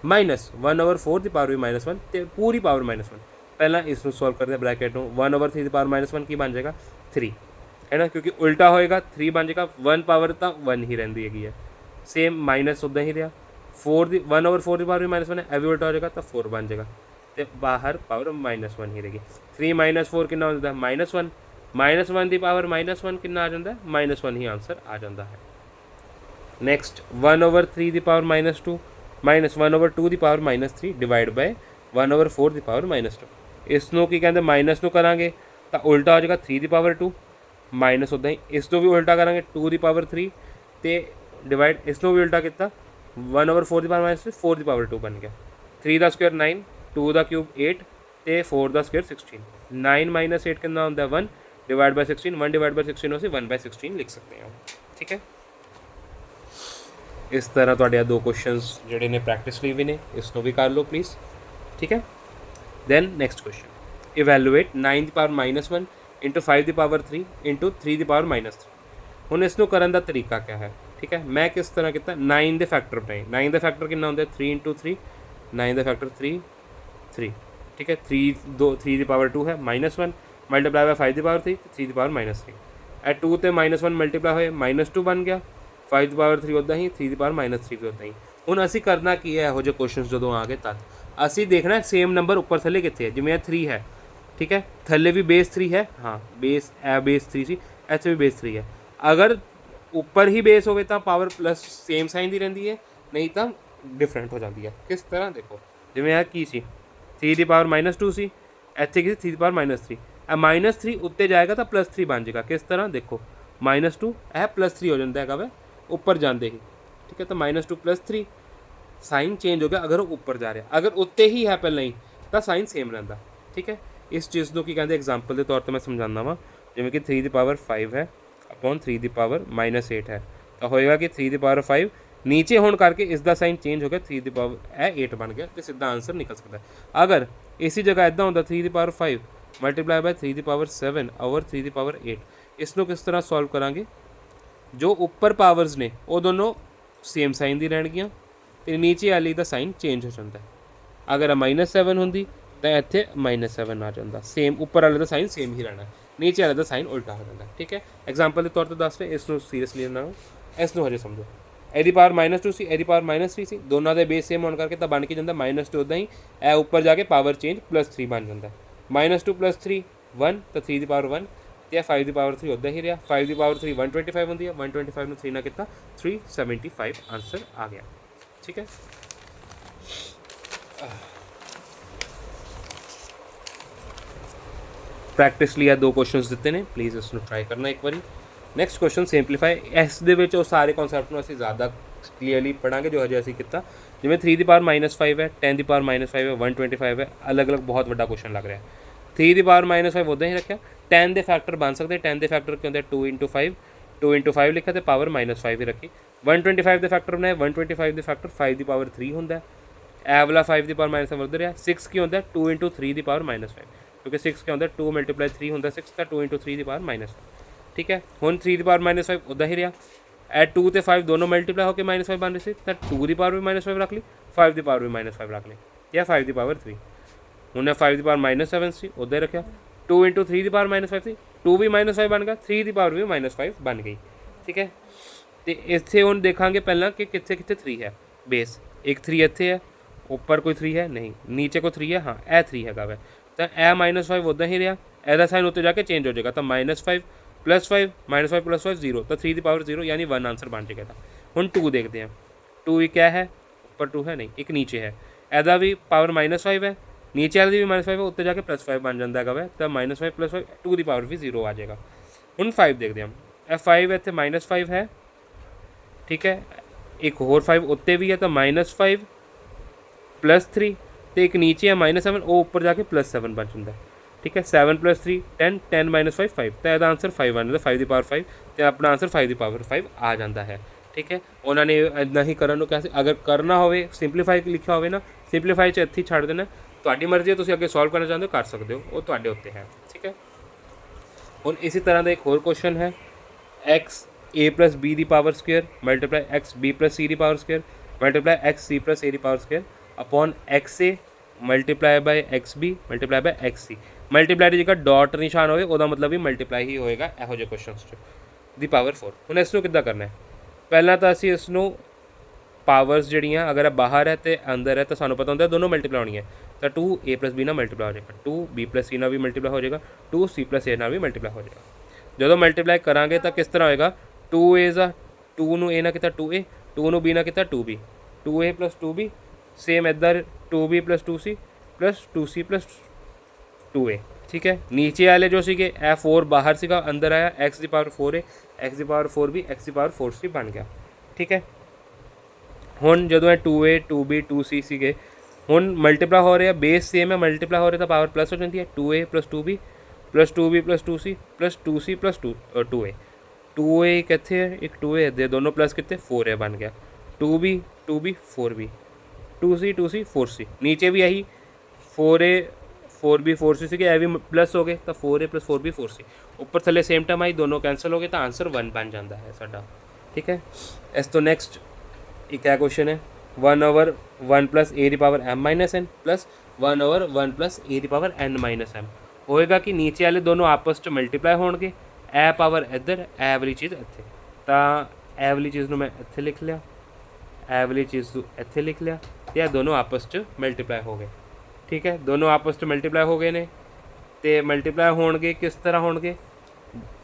-1/4 ਦੀ ਪਾਵਰ ਵੀ -1 ਤੇ ਪੂਰੀ ਪਾਵਰ -1। ਪਹਿਲਾਂ ਇਸ ਨੂੰ ਸੋਲਵ ਕਰਦੇ ਬ੍ਰੈਕਟ ਨੂੰ, 1/3 ਦੀ ਪਾਵਰ -1 ਕੀ ਬਣ ਜਾਏਗਾ 3 ਹੈ ਨਾ, ਕਿਉਂਕਿ ਉਲਟਾ ਹੋਏਗਾ 3 ਬਣ ਜਾਏਗਾ, 1 ਪਾਵਰ ਤਾਂ 1 ਹੀ ਰਹਿੰਦੀ ਹੈਗੀ ਹੈ, ਸੇਮ ਮਾਈਨਸ ਉੱਦਾਂ ਹੀ ਰਿਹਾ, 1/4 ਦੀ ਪਾਵਰ ਵੀ -1 ਹੈ, ਇਹ ਵੀ ਉਲਟਾ ਹੋ ਜਾਏਗਾ ਤਾਂ 4 ਬਣ ਜਾਏਗਾ ਤੇ ਬਾਹਰ ਪਾਵਰ -1 ਹੀ ਰਹੇਗੀ। 3 - 4 ਕਿੰਨਾ ਹੋ ਜਾਂਦਾ -1, -1 ਦੀ ਪਾਵਰ -1 ਕਿੰਨਾ ਆ ਜਾਂਦਾ -1 ਹੀ ਆਂਸਰ ਆ ਜਾਂਦਾ ਹੈ। ਨੈਕਸਟ 1/3 ਦੀ ਪਾਵਰ -2 -1/2 ਦੀ ਪਾਵਰ -3 ਡਿਵਾਈਡ ਬਾਈ 1/4 ਦੀ ਪਾਵਰ -2। ਇਸ ਨੂੰ ਕੀ ਕਹਿੰਦੇ ਮਾਈਨਸ ਨੂੰ ਕਰਾਂਗੇ ਤਾਂ ਉਲਟਾ ਹੋ ਜਾਏਗਾ 3 ਦੀ ਪਾਵਰ 2 ਮਾਈਨਸ ਉੱਦਾਂ ਹੀ, ਇਸ ਤੋਂ ਵੀ ਉਲਟਾ ਕਰਾਂਗੇ 2 ਦੀ ਪਾਵਰ 3 ਤੇ ਡਿਵਾਈਡ, ਇਸ ਨੂੰ ਵੀ ਉਲਟਾ ਕੀਤਾ 1/4 ਦੀ ਪਾਵਰ -3 4 ਦੀ ਪਾਵਰ 2 ਬਣ ਗਿਆ, 3 ਦਾ ਸਕੁਏਅਰ 9 2 ਦਾ ਕਿਊਬ 8 ਤੇ 4 ਦਾ ਸਕੁਏਅਰ 16, 9 - 8 ਕਿੰਨਾ ਹੁੰਦਾ 1 ਡਿਵਾਈਡ ਬਾਈ 16, 1 ਡਿਵਾਈਡ ਬਾਈ 16 ਅਸੀਂ 1/16 ਲਿਖ ਸਕਦੇ ਹਾਂ। ਠੀਕ ਹੈ, ਇਸ ਤਰ੍ਹਾਂ ਤੁਹਾਡੇ 2 ਕੁਐਸਚਨਸ ਜਿਹੜੇ ਨੇ ਪ੍ਰੈਕਟਿਸ ਲਈ ਵੀ ਨੇ, ਇਸ ਨੂੰ ਵੀ ਕਰ ਲਓ ਪਲੀਜ਼। ਠੀਕ ਹੈ, ਦੈਨ ਨੈਕਸਟ ਕੁਐਸਚਨ, ਇਵੈਲੂਏਟ 9 ਦੀ ਪਾਵਰ -1 × 5 ਦੀ ਪਾਵਰ 3 × 3 ਦੀ ਪਾਵਰ -3। ਹੁਣ ਇਸ ਨੂੰ ਕਰਨ ਦਾ ਤਰੀਕਾ ਕਿਆ ਹੈ। ਠੀਕ ਹੈ, ਮੈਂ ਕਿਸ ਤਰ੍ਹਾਂ ਕੀਤਾ, 9 ਦੇ ਫੈਕਟਰ ਬਣਾਏ, 9 ਦਾ ਫੈਕਟਰ ਕਿੰਨਾ ਹੁੰਦਾ 3 × 3, 9 ਦਾ ਫੈਕਟਰ 3 3। ਠੀਕ ਹੈ, 3 ਦੀ ਪਾਵਰ 2 ਹੈ -1 ਮਲਟੀਪਲਾਈ ਬਾਈ 5 ਦੀ ਪਾਵਰ 3 3 ਦੀ ਪਾਵਰ -3, ਇਹ 2 ਤੇ -1 ਮਲਟੀਪਲਾਈ ਹੋਏ -2 ਬਣ ਗਿਆ, 5 ਦੀ ਪਾਵਰ 3 ਉੱਦਾਂ ਹੀ, 3 ਦੀ ਪਾਵਰ -3 ਵੀ ਉੱਦਾਂ ਹੀ। ਹੁਣ ਅਸੀਂ ਕਰਨਾ ਕੀ ਹੈ, ਇਹੋ ਜਿਹੇ ਕੁਐਸਚਨ ਜਦੋਂ ਆ ਗਏ ਤਦ ਅਸੀਂ ਦੇਖਣਾ ਸੇਮ ਨੰਬਰ ਉੱਪਰ ਥੱਲੇ ਕਿੱਥੇ ਹੈ। ਜਿਵੇਂ ਇਹ 3 ਹੈ, ਠੀਕ ਹੈ, ਥੱਲੇ ਵੀ ਬੇਸ 3 ਹੈ, ਹਾਂ ਬੇਸ ਇਹ ਬੇਸ 3 ਸੀ, ਇੱਥੇ ਵੀ ਬੇਸ 3 ਹੈ। ਅਗਰ ਉੱਪਰ ਹੀ ਬੇਸ ਹੋਵੇ ਤਾਂ ਪਾਵਰ ਪਲੱਸ ਸੇਮ ਸਾਈਨ ਦੀ ਰਹਿੰਦੀ ਹੈ, ਨਹੀਂ ਤਾਂ ਡਿਫਰੈਂਟ ਹੋ ਜਾਂਦੀ ਹੈ। ਕਿਸ ਤਰ੍ਹਾਂ ਦੇਖੋ, ਜਿਵੇਂ ਇਹ ਕੀ ਸੀ 3 ਦੀ ਪਾਵਰ -2 ਸੀ, ਇੱਥੇ ਕੀ ਸੀ 3 ਦੀ ਪਾਵਰ -3, ਇਹ -3 ਉੱਤੇ ਜਾਏਗਾ ਤਾਂ +3 ਬਣ ਜਾਏਗਾ। ਕਿਸ ਤਰ੍ਹਾਂ ਦੇਖੋ, -2 ਇਹ +3 ਹੋ ਜਾਂਦਾ ਹੈਗਾ ਵਾ ਉੱਪਰ ਜਾਂਦੇ ਹੀ। ਠੀਕ ਹੈ, ਤਾਂ -2 +3 ਸਾਈਨ ਚੇਂਜ ਹੋ ਗਿਆ ਅਗਰ ਉਹ ਉੱਪਰ ਜਾ ਰਿਹਾ, ਅਗਰ ਉੱਤੇ ਹੀ ਹੈ ਪਹਿਲਾਂ ਹੀ ਤਾਂ ਸਾਈਨ ਸੇਮ ਰਹਿੰਦਾ। ਠੀਕ ਹੈ, ਇਸ ਚੀਜ਼ ਨੂੰ ਕੀ ਕਹਿੰਦੇ ਐਗਜ਼ਾਮਪਲ ਦੇ ਤੌਰ 'ਤੇ ਮੈਂ ਸਮਝਾਉਂਦਾ ਵਾਂ। ਜਿਵੇਂ ਕਿ 3 ਦੀ ਪਾਵਰ 5 ਹੈ ਅਪੋਨ 3 ਦੀ ਪਾਵਰ -8 ਹੈ, ਤਾਂ ਹੋਏਗਾ ਕਿ 3 ਦੀ ਪਾਵਰ 5 ਨੀਚੇ ਹੋਣ ਕਰਕੇ ਇਸ ਦਾ ਸਾਈਨ ਚੇਂਜ ਹੋ ਗਿਆ, 3 ਦੀ ਪਾਵਰ ਇਹ 8 ਬਣ ਗਿਆ, ਤੇ ਸਿੱਧਾ ਆਂਸਰ ਨਿਕਲ ਸਕਦਾ। ਅਗਰ ਇसी ਜਗ੍ਹਾ ਇੱਦਾਂ ਹੁੰਦਾ 3 ਦੀ ਪਾਵਰ 5 ਮਲਟੀਪਲਾਈ ਬਾਈ 3 ਦੀ ਪਾਵਰ 7 ਓਵਰ 3 ਦੀ ਪਾਵਰ 8, ਇਸ ਨੂੰ ਕਿਸ ਤਰ੍ਹਾਂ ਸੋਲਵ ਕਰਾਂਗੇ, ਜੋ ਉੱਪਰ ਪਾਵਰਸ ਨੇ ਉਹ ਦੋਨੋਂ ਸੇਮ ਸਾਈਨ ਦੀ ਰਹਿਣਗੀਆਂ ਤੇ ਨੀਚੇ ਵਾਲੀ ਦਾ ਸਾਈਨ ਚੇਂਜ ਹੋ ਜਾਂਦਾ ਹੈ। ਅਗਰ -7 ਹੁੰਦੀ तो इत्थे -7 आ जाता। सेम उपर वाले का साइन सेम ही रहना, नीचे वाले का साइन उल्टा हो जाता। ठीक है, एग्जाम्पल के तौर पर दस रहे, इसको सीरियसली ना इसनों हजे समझो। ਇਹਦੀ ਪਾਵਰ -2 ਸੀ, ਇਹਦੀ ਪਾਵਰ -3 ਸੀ, ਦੋਨਾਂ ਦੇ ਬੇਸ ਸੇਮ ਹੋਣ ਕਰਕੇ ਤਾਂ ਬਣ ਕੇ ਜਾਂਦਾ -2। ਉੱਦਾਂ ਹੀ ਇਹ ਉੱਪਰ ਜਾ ਕੇ ਪਾਵਰ ਚੇਂਜ +3 ਬਣ ਜਾਂਦਾ। -2 + 3 1, ਤਾਂ 3 ਦੀ ਪਾਵਰ 1, ਤੇ 5 ਦੀ ਪਾਵਰ 3 ਉੱਦਾਂ ਹੀ ਰਿਹਾ। 5 ਦੀ ਪਾਵਰ 3 125 ਹੁੰਦੀ ਹੈ, 125 ਨੂੰ 3 ਨਾਲ ਕੀਤਾ 375 ਆਂਸਰ ਆ ਗਿਆ। ਠੀਕ ਹੈ, ਪ੍ਰੈਕਟਿਸ ਲਈ ਆ 2 ਕੁਐਸਚਨਸ ਦਿੱਤੇ ਨੇ, ਪਲੀਜ਼ ਇਸ ਨੂੰ ਟਰਾਈ ਕਰਨਾ ਇੱਕ ਵਾਰੀ। Next question simplify. ਇਸ ਦੇ ਵਿੱਚ ਉਹ ਸਾਰੇ ਕਨਸੈਪਟ ਨੂੰ ਅਸੀਂ ਜ਼ਿਆਦਾ ਕਲੀਅਰਲੀ ਪੜਾਂਗੇ ਜੋ ਹਜੇ ਅਸੀਂ ਕੀਤਾ। ਜਿਵੇਂ 3 ਦੀ ਪਾਵਰ -5 ਹੈ, 10 ਦੀ ਪਾਵਰ -5 ਹੈ, 125 ਹੈ, ਅਲੱਗ ਅਲੱਗ ਬਹੁਤ ਵੱਡਾ ਕੁਐਸਚਨ ਲੱਗ ਰਿਹਾ। 3 ਦੀ ਪਾਵਰ -5 ਉੱਦਾਂ ਹੀ ਰੱਖਿਆ। 10 ਦੇ ਫੈਕਟਰ ਬਣ ਸਕਦੇ, 10 ਦੇ ਫੈਕਟਰ ਕੀ ਹੁੰਦੇ 2 × 5, 2 × 5 ਲਿਖਿਆ ਤੇ ਪਾਵਰ -5 ਹੀ ਰੱਖੀ। 125 ਦੇ ਫੈਕਟਰ ਬਣਾਏ, 125 ਦੇ ਫੈਕਟਰ 5 ਦੀ ਪਾਵਰ 3 ਹੁੰਦਾ। ਇਹ ਵਾਲਾ 5 ਦੀ ਪਾਵਰ -7 ਉੱਧਰ ਰਿਹਾ। 6 ਕੀ ਹੁੰਦਾ 2 × 3 ਦੀ ਪਾਵਰ -5, ਕਿਉਂਕਿ 6 ਕੀ ਹੁੰਦਾ 2 × 3 ਹੁੰਦਾ 6, ਤਾਂ 2 × 3 ਦੀ ਪਾਵਰ -5। ठीक है, ਹੁਣ 3 ਦੀ ਪਾਵਰ -5 ਉੱਦਾਂ ਹੀ ਰਿਹਾ। ਇਹ 2 ਤੇ 5 ਦੋਨੋਂ ਮਲਟੀਪਲਾਈ ਹੋ ਕੇ -5 ਬਣ ਰਹੇ ਸੀ, ਤਾਂ 2 ਦੀ ਪਾਵਰ ਵੀ -5 ਰੱਖ ਲਈ, 5 ਦੀ ਪਾਵਰ ਵੀ -5 ਰੱਖ ਲਈ, ਜਾਂ 5 ਦੀ ਪਾਵਰ 3। ਹੁਣ 5 ਦੀ ਪਾਵਰ -7 ਸੀ, ਉੱਦਾਂ ਹੀ ਰੱਖਿਆ। 2 × 3 ਦੀ ਪਾਵਰ -5 ਸੀ, 2 ਵੀ -5 ਬਣ ਗਿਆ, 3 ਦੀ ਪਾਵਰ ਵੀ -5 ਬਣ ਗਈ। ਠੀਕ ਹੈ, ਤੇ ਇੱਥੇ ਹੁਣ ਦੇਖਾਂਗੇ ਪਹਿਲਾਂ ਕਿ ਕਿੱਥੇ ਕਿੱਥੇ 3 ਹੈ। ਬੇਸ ਇੱਕ 3 ਇੱਥੇ ਹੈ, ਉੱਪਰ ਕੋਈ 3 ਹੈ ਨਹੀਂ, ਨੀਚੇ ਕੋਈ 3 ਹੈ, ਹਾਂ ਇਹ 3 ਹੈਗਾ ਵੈ, ਤਾਂ ਇਹ -5 ਉੱਦਾਂ ਹੀ ਰਿਹਾ। ਇਹਦਾ ਸਾਈਨ ਉੱਤੇ ਜਾ ਕੇ ਚੇਂਜ ਹੋ ਜਾਏਗਾ, ਤਾਂ -5 +5 -5 + 5 0, ਤਾਂ 3 ਦੀ ਪਾਵਰ 0 यानी 1 आंसर बन जाएगा। ਹੁਣ 2 ਦੇਖਦੇ ਹਾਂ। 2 ਵੀ ਕਿਆ ਹੈ, ਉੱਪਰ 2 ਹੈ ਨਹੀਂ, ਇੱਕ ਨੀਚੇ ਹੈ। ਇਹਦਾ ਵੀ ਪਾਵਰ -5 ਹੈ, ਨੀਚੇ ਵਾਲੀ ਵੀ -5 ਹੈ, ਉੱਤੇ ਜਾ ਕੇ +5 ਬਣ ਜਾਂਦਾ ਹੈਗਾ ਵੈ, ਤਾਂ -5 + 5 2 ਦੀ ਪਾਵਰ ਵੀ 0 ਆ ਜਾਏਗਾ। ਹੁਣ 5 ਦੇਖਦੇ ਹਾਂ। ਇਹ 5 ਇੱਥੇ -5 ਹੈ। ਠੀਕ ਹੈ, ਇੱਕ ਹੋਰ 5 ਉੱਤੇ ਵੀ ਹੈ, ਤਾਂ -5 + 3, ਤੇ ਇੱਕ ਨੀਚੇ ਹੈ -7, ਉਹ ਉੱਪਰ ਜਾ ਕੇ +7 ਬਣ ਜਾਂਦਾ। ठीक है, 7 + 3 10, 10 - 5 5, तो यदा आंसर 5 आना, 5 की पावर 5, तो अपना आंसर 5 की पावर 5 आ जाता है। ठीक है, उन्होंने इदा ही करने कैसे अगर करना हो सिंपलीफाई लिखा हो ना, सिंपलीफाई च इत्थे ही छड़ देना, तुहाडी मर्जी है, तुसीं अगे सॉल्व करना चाहते हो कर सकते हो, वो तुहाडे उत्ते है। ठीक है, हुण इसी तरह का एक होर क्वेश्चन है, x a + b की power square multiply x b + c की power square multiply x c + a की power square upon x a multiply by x B multiply by x C. Multiply की जगह डॉट निशान होए ਉਹਦਾ मतलब भी मल्टीप्लाई ही होएगा ਇਹੋ ਜਿਹੇ ਕੁਐਸਚਨਸ 'ਚ ਦੀ ਪਾਵਰ 4। ਹੁਣ ਇਸ ਨੂੰ ਕਿੱਦਾਂ ਕਰਨਾ ਹੈ, ਪਹਿਲਾਂ ਤਾਂ ਅਸੀਂ ਇਸ ਨੂੰ ਪਾਵਰਸ ਜਿਹੜੀਆਂ ਅਗਰ ਬਾਹਰ ਹੈ ਤੇ ਅੰਦਰ ਹੈ ਤਾਂ ਸਾਨੂੰ ਪਤਾ ਹੁੰਦਾ ਦੋਨੋਂ ਮਲਟੀਪलाई ਹੋਣੀ ਹੈ, ਤਾਂ 2a + b ਨਾਲ ਮਲਟੀਪलाई ਹੋ ਜਾਏਗਾ, 2b + c ਨਾਲ ਵੀ ਮਲਟੀਪलाई ਹੋ ਜਾਏਗਾ, 2c + a ਨਾਲ ਵੀ ਮਲਟੀਪलाई ਹੋ ਜਾਏਗਾ। ਜਦੋਂ ਮਲਟੀਪलाई ਕਰਾਂਗੇ ਤਾਂ ਕਿਸ ਤਰ੍ਹਾਂ ਹੋਏਗਾ, 2a ਦਾ 2 ਨੂੰ a ਨਾਲ ਕੀਤਾ 2a, 2 ਨੂੰ b ਨਾਲ ਕੀਤਾ 2b, 2a + 2b सेम इधर 2b + 2c + 2c + 2a। ठीक है, नीचे वाले जो सीगे ए 4 बाहर सीगा, अंदर आया x की पावर 4 है, x की पावर 4b x की पावर 4c बन गया। ठीक है, हुण जदों 2a 2b 2c सीगे, हुण मल्टीप्लाई हो रहे हैं, बेस सेम है, मल्टीप्लाई हो रहे तो पावर प्लस हो जाती है, 2a + 2b + 2b + 2c + 2c + 2a। 2a कितने है, एक 2a है, दोनों प्लस कितने 4 है बन गया, 2b 4b 2c 4c, नीचे भी यही 4a 4b 4c से ये भी प्लस हो गए, तो 4a + 4b 4c, ऊपर थले सेम टर्म आई, दोनों कैंसल हो गए, तो आंसर 1 बन जाता है साडा। ठीक है, इस तो नैक्सट एक क्या क्वेश्चन है, 1/1 + a की power m - n plus 1/1 + a की पावर n - m होएगा कि नीचे वाले दोनों आपस में मल्टीप्लाई होणगे, ए पावर इधर ए वाली चीज़ इत्थे, तो ए वाली चीज़ में मैं इत्थे लिख लिया, ए वाली चीज़ इत्थे लिख लिया, ये दोनों आपस में मल्टीप्लाई हो गए। ठीक है, दोनों आपस में मल्टीप्लाई हो गए ने, तो मल्टीप्लाई होणगे किस तरह होणगे,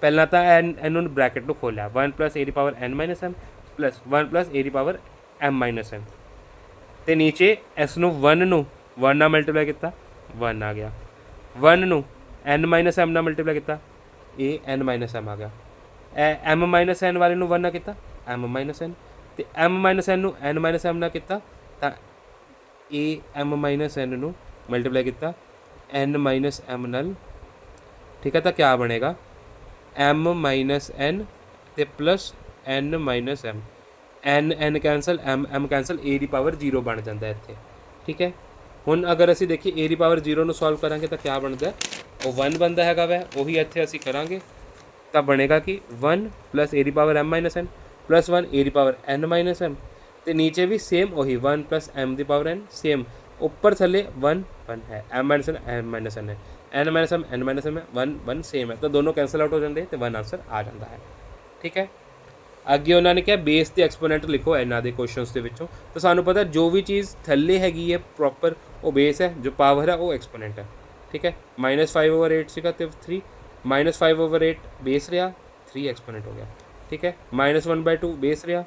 पहला तो इन्होंने ब्रैकेट को खोलिया, 1 + a की power n - m plus 1 + a की पावर m - n, तो नीचे इसनों 1 नू 1 ना मल्टीप्लाई किया 1 आ गया, 1 नू n - m ना मल्टीप्लाई किया a n - m आ गया, m - n वाले नू 1 ना किया m - n, तो m - n नू n - m ना किया, तो a m - n नू मल्टीप्लाई किया n - m नाल। ठीक है, तो क्या बनेगा m - n ते plus n - m, n cancel m cancel, a की पावर 0 बन जाता है इत्थे। ठीक है, हुण अगर असी देखिए a की पावर 0 नू सॉल्व करांगे तो क्या बनता है, वो 1 बनता हैगा वै, उही इत्थे असी करांगे, तो बनेगा कि 1 + a की power m - n plus 1 a की पावर n - m, तो नीचे भी सेम वही 1 + m की पावर n सेम, ਉੱਪਰ ਥੱਲੇ 1 1 ਹੈ, m minus n m minus n ਹੈ, n minus m n minus m ਹੈ, 1 1 ਸੇਮ ਹੈ, ਤਾਂ ਦੋਨੋਂ ਕੈਂਸਲ ਆਊਟ ਹੋ ਜਾਂਦੇ ਤੇ 1 ਆਂਸਰ ਆ ਜਾਂਦਾ ਹੈ। ਠੀਕ ਹੈ, ਅੱਗੇ ਉਹਨਾਂ ਨੇ ਕਿਹਾ ਬੇਸ ਤੇ ਐਕਸਪੋਨੈਂਟ ਲਿਖੋ ਇਹਨਾਂ ਦੇ ਕੁਐਸਚਨਸ ਦੇ ਵਿੱਚੋਂ। ਤਾਂ ਸਾਨੂੰ ਪਤਾ ਜੋ ਵੀ ਚੀਜ਼ ਥੱਲੇ ਹੈਗੀ ਹੈ ਪ੍ਰੋਪਰ ਉਹ ਬੇਸ ਹੈ, ਜੋ ਪਾਵਰ ਹੈ ਉਹ ਐਕਸਪੋਨੈਂਟ ਹੈ। ਠੀਕ ਹੈ, -5/8 ਸੀਗਾ ਤੇ 3 -5/8 ਬੇਸ ਰਿਹਾ, 3 ਐਕਸਪੋਨੈਂਟ ਹੋ ਗਿਆ। ਠੀਕ ਹੈ, -1/2 ਬੇਸ ਰਿਹਾ,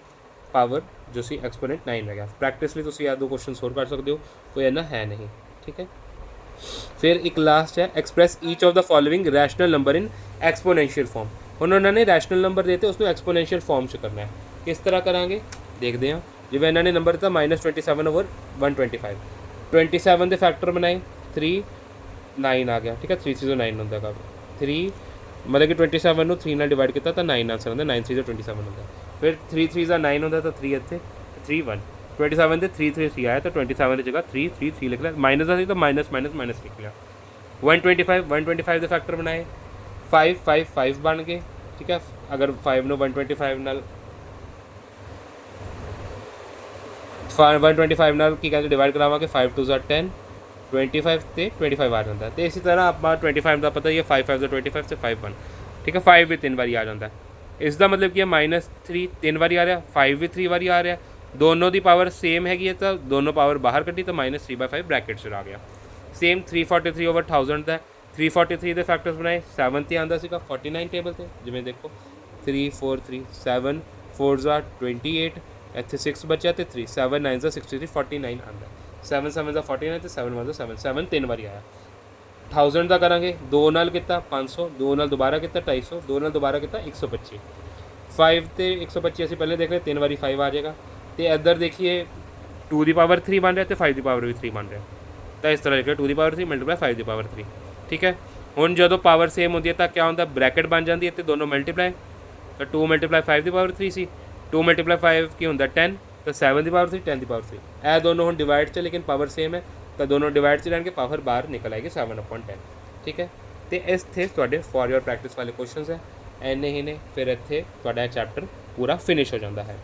ਪਾਵਰ ਜੋ ਸੀ ਐਕਸਪੋਨੈਂਟ 9 ਰਹਿ ਗਿਆ। ਪ੍ਰੈਕਟਿਸ ਲਈ ਤੁਸੀਂ ਇਹ ਦੋ ਕੁਐਸਚਨਸ ਹੋਰ ਕਰ ਸਕਦੇ ਹੋ, ਕੋਈ ਇੰਨਾ ਹੈ ਨਹੀਂ। ਠੀਕ ਹੈ, ਫਿਰ ਇੱਕ ਲਾਸਟ ਹੈ express each of the following rational number in exponential form. ਹੁਣ ਉਹਨਾਂ ਨੇ ਰੈਸ਼ਨਲ ਨੰਬਰ ਦੇਤੇ, ਉਸਨੂੰ ਐਕਸਪੋਨੈਂਸ਼ੀਅਲ ਫਾਰਮ 'ਚ ਕਰਨਾ ਹੈ। ਕਿਸ ਤਰ੍ਹਾਂ ਕਰਾਂਗੇ ਦੇਖਦੇ ਹਾਂ। ਜਿਵੇਂ ਇਹਨਾਂ ਨੇ ਨੰਬਰ ਦਿੱਤਾ -27/125, 27 ਦੇ ਫੈਕਟਰ ਬਣਾਏ 3 9 ਆ ਗਿਆ। ਠੀਕ ਹੈ, 3 3 9 ਹੁੰਦਾ ਗਾ, 3 मतलब कि 27 ਨੂੰ 3 ਨਾਲ ਡਿਵਾਈਡ ਕੀਤਾ ਤਾਂ 9 ਆਂਸਰ ਹੁੰਦਾ, 9 3 27 ਹੁੰਦਾ। ਫਿਰ 3 3 ਦਾ 9 ਹੁੰਦਾ ਤਾਂ 3 ਇੱਥੇ 3 1, 27 ਦੇ 3 3 3 ਆਇਆ ਤਾਂ 27 ਦੀ ਜਗ੍ਹਾ 3 3 3 ਲਿਖ ਲਿਆ, ਮਾਈਨਸ ਦਾ ਸੀ ਤਾਂ ਮਾਈਨਸ ਮਾਈਨਸ ਮਾਈਨਸ ਲਿਖ ਲਿਆ। 125 ਦੇ ਫੈਕਟਰ ਬਣਾਏ 5 5 5 ਬਣ ਗਏ। ਠੀਕ ਹੈ, ਅਗਰ 5 ਨੂੰ 125 ਨਾਲ ਕੀ ਕਹਿੰਦੇ ਡਿਵਾਈਡ ਕਰਾਵਾਂਗੇ, 5 2 10 25 ਤੇ 25 ਆ ਜਾਂਦਾ। ਤੇ ਇਸੇ ਤਰ੍ਹਾਂ ਆਪਾਂ 25 ਦਾ ਪਤਾ ਹੀ ਹੈ, 5 5 ਦਾ 25 ਤੇ 5 1। ਠੀਕ ਹੈ, 5 ਵੀ 3 ਵਾਰੀ ਆ ਜਾਂਦਾ। ਇਸ ਦਾ ਮਤਲਬ ਕੀ ਹੈ -3 3 ਵਾਰੀ ਆ ਰਿਹਾ, 5 ਵੀ 3 ਵਾਰੀ ਆ ਰਿਹਾ, ਦੋਨੋਂ ਦੀ ਪਾਵਰ ਸੇਮ ਹੈਗੀ ਹੈ ਤਾਂ ਦੋਨੋਂ ਪਾਵਰ ਬਾਹਰ ਕੱਢੀ ਤਾਂ -3/5 ਬ੍ਰੈਕਟ 'ਚ ਆ ਗਿਆ। ਸੇਮ 343/1000 ਦਾ 343 ਦੇ ਫੈਕਟਰਸ ਬਣਾਏ 7 ਤੇ ਆਉਂਦਾ ਸੀਗਾ 49 ਟੇਬਲ ਤੇ। ਜਿਵੇਂ ਦੇਖੋ 3 4 3 7 4 28, ਇੱਥੇ 6 ਬਚਿਆ ਤੇ 3 7 9 63 49 ਆਉਂਦਾ। 7 7 ਦਾ 49 ਤੇ 7 1 ਦਾ 7 7 3 ਵਾਰੀ ਆਇਆ। 1000 ਦਾ ਕਰਾਂਗੇ, 2 ਨਾਲ ਕੀਤਾ 500, 2 ਨਾਲ ਦੁਬਾਰਾ ਕੀਤਾ 250, 2 ਨਾਲ ਦੁਬਾਰਾ ਕੀਤਾ 125। 5 ਤੇ 125 ਅਸੀਂ ਪਹਿਲੇ ਦੇਖ ਰਹੇ, 3 ਵਾਰੀ 5 ਆ ਜਾਏਗਾ। ਤੇ ਇੱਧਰ ਦੇਖੀਏ 2 ਦੀ ਪਾਵਰ 3 ਬਣ ਰਿਹਾ ਤੇ 5 ਦੀ ਪਾਵਰ ਵੀ 3 ਬਣ ਰਿਹਾ, ਤਾਂ ਇਸ ਤਰ੍ਹਾਂ ਲਿਖਿਆ 2 ਦੀ ਪਾਵਰ 3 ਮਲਟੀਪਲਾਈ 5 ਦੀ ਪਾਵਰ 3। ਠੀਕ ਹੈ, ਹੁਣ ਜਦੋਂ ਪਾਵਰ ਸੇਮ ਹੁੰਦੀ ਹੈ ਤਾਂ ਕਿਆ ਹੁੰਦਾ, ਬ੍ਰੈਕਟ ਬਣ ਜਾਂਦੀ ਹੈ ਤੇ ਦੋਨੋਂ ਮਲਟੀਪਲਾਈ, ਤਾਂ 2 × 5 ਦੀ ਪਾਵਰ 3 ਸੀ, 2 × 5 ਕੀ ਹੁੰਦਾ 10, ਤਾਂ 7 ਦੀ ਪਾਵਰ 3 10 ਦੀ ਪਾਵਰ 3। ਇਹ ਦੋਨੋਂ ਹੁਣ ਡਿਵਾਈਡ 'ਚ ਲੇਕਿਨ ਪਾਵਰ ਸੇਮ ਹੈ ਤਾਂ ਦੋਨੋਂ ਡਿਵਾਈਡ 'ਚ ਰਹਿਣਗੇ, ਪਾਵਰ ਬਾਹਰ ਨਿਕਲ ਆਏਗੀ 7/10। ਠੀਕ ਹੈ, ਤੇ ਇੱਥੇ ਤੁਹਾਡੇ ਫॉर योर ਪ੍ਰੈਕਟਿਸ ਵਾਲੇ ਕੁਐਸਚਨਸ ਹੈ, ਇੰਨੇ ਹੀ ਨੇ। ਫਿਰ ਇੱਥੇ ਤੁਹਾਡਾ ਚੈਪਟਰ ਪੂਰਾ ਫਿਨਿਸ਼ ਹੋ ਜਾਂਦਾ ਹੈ।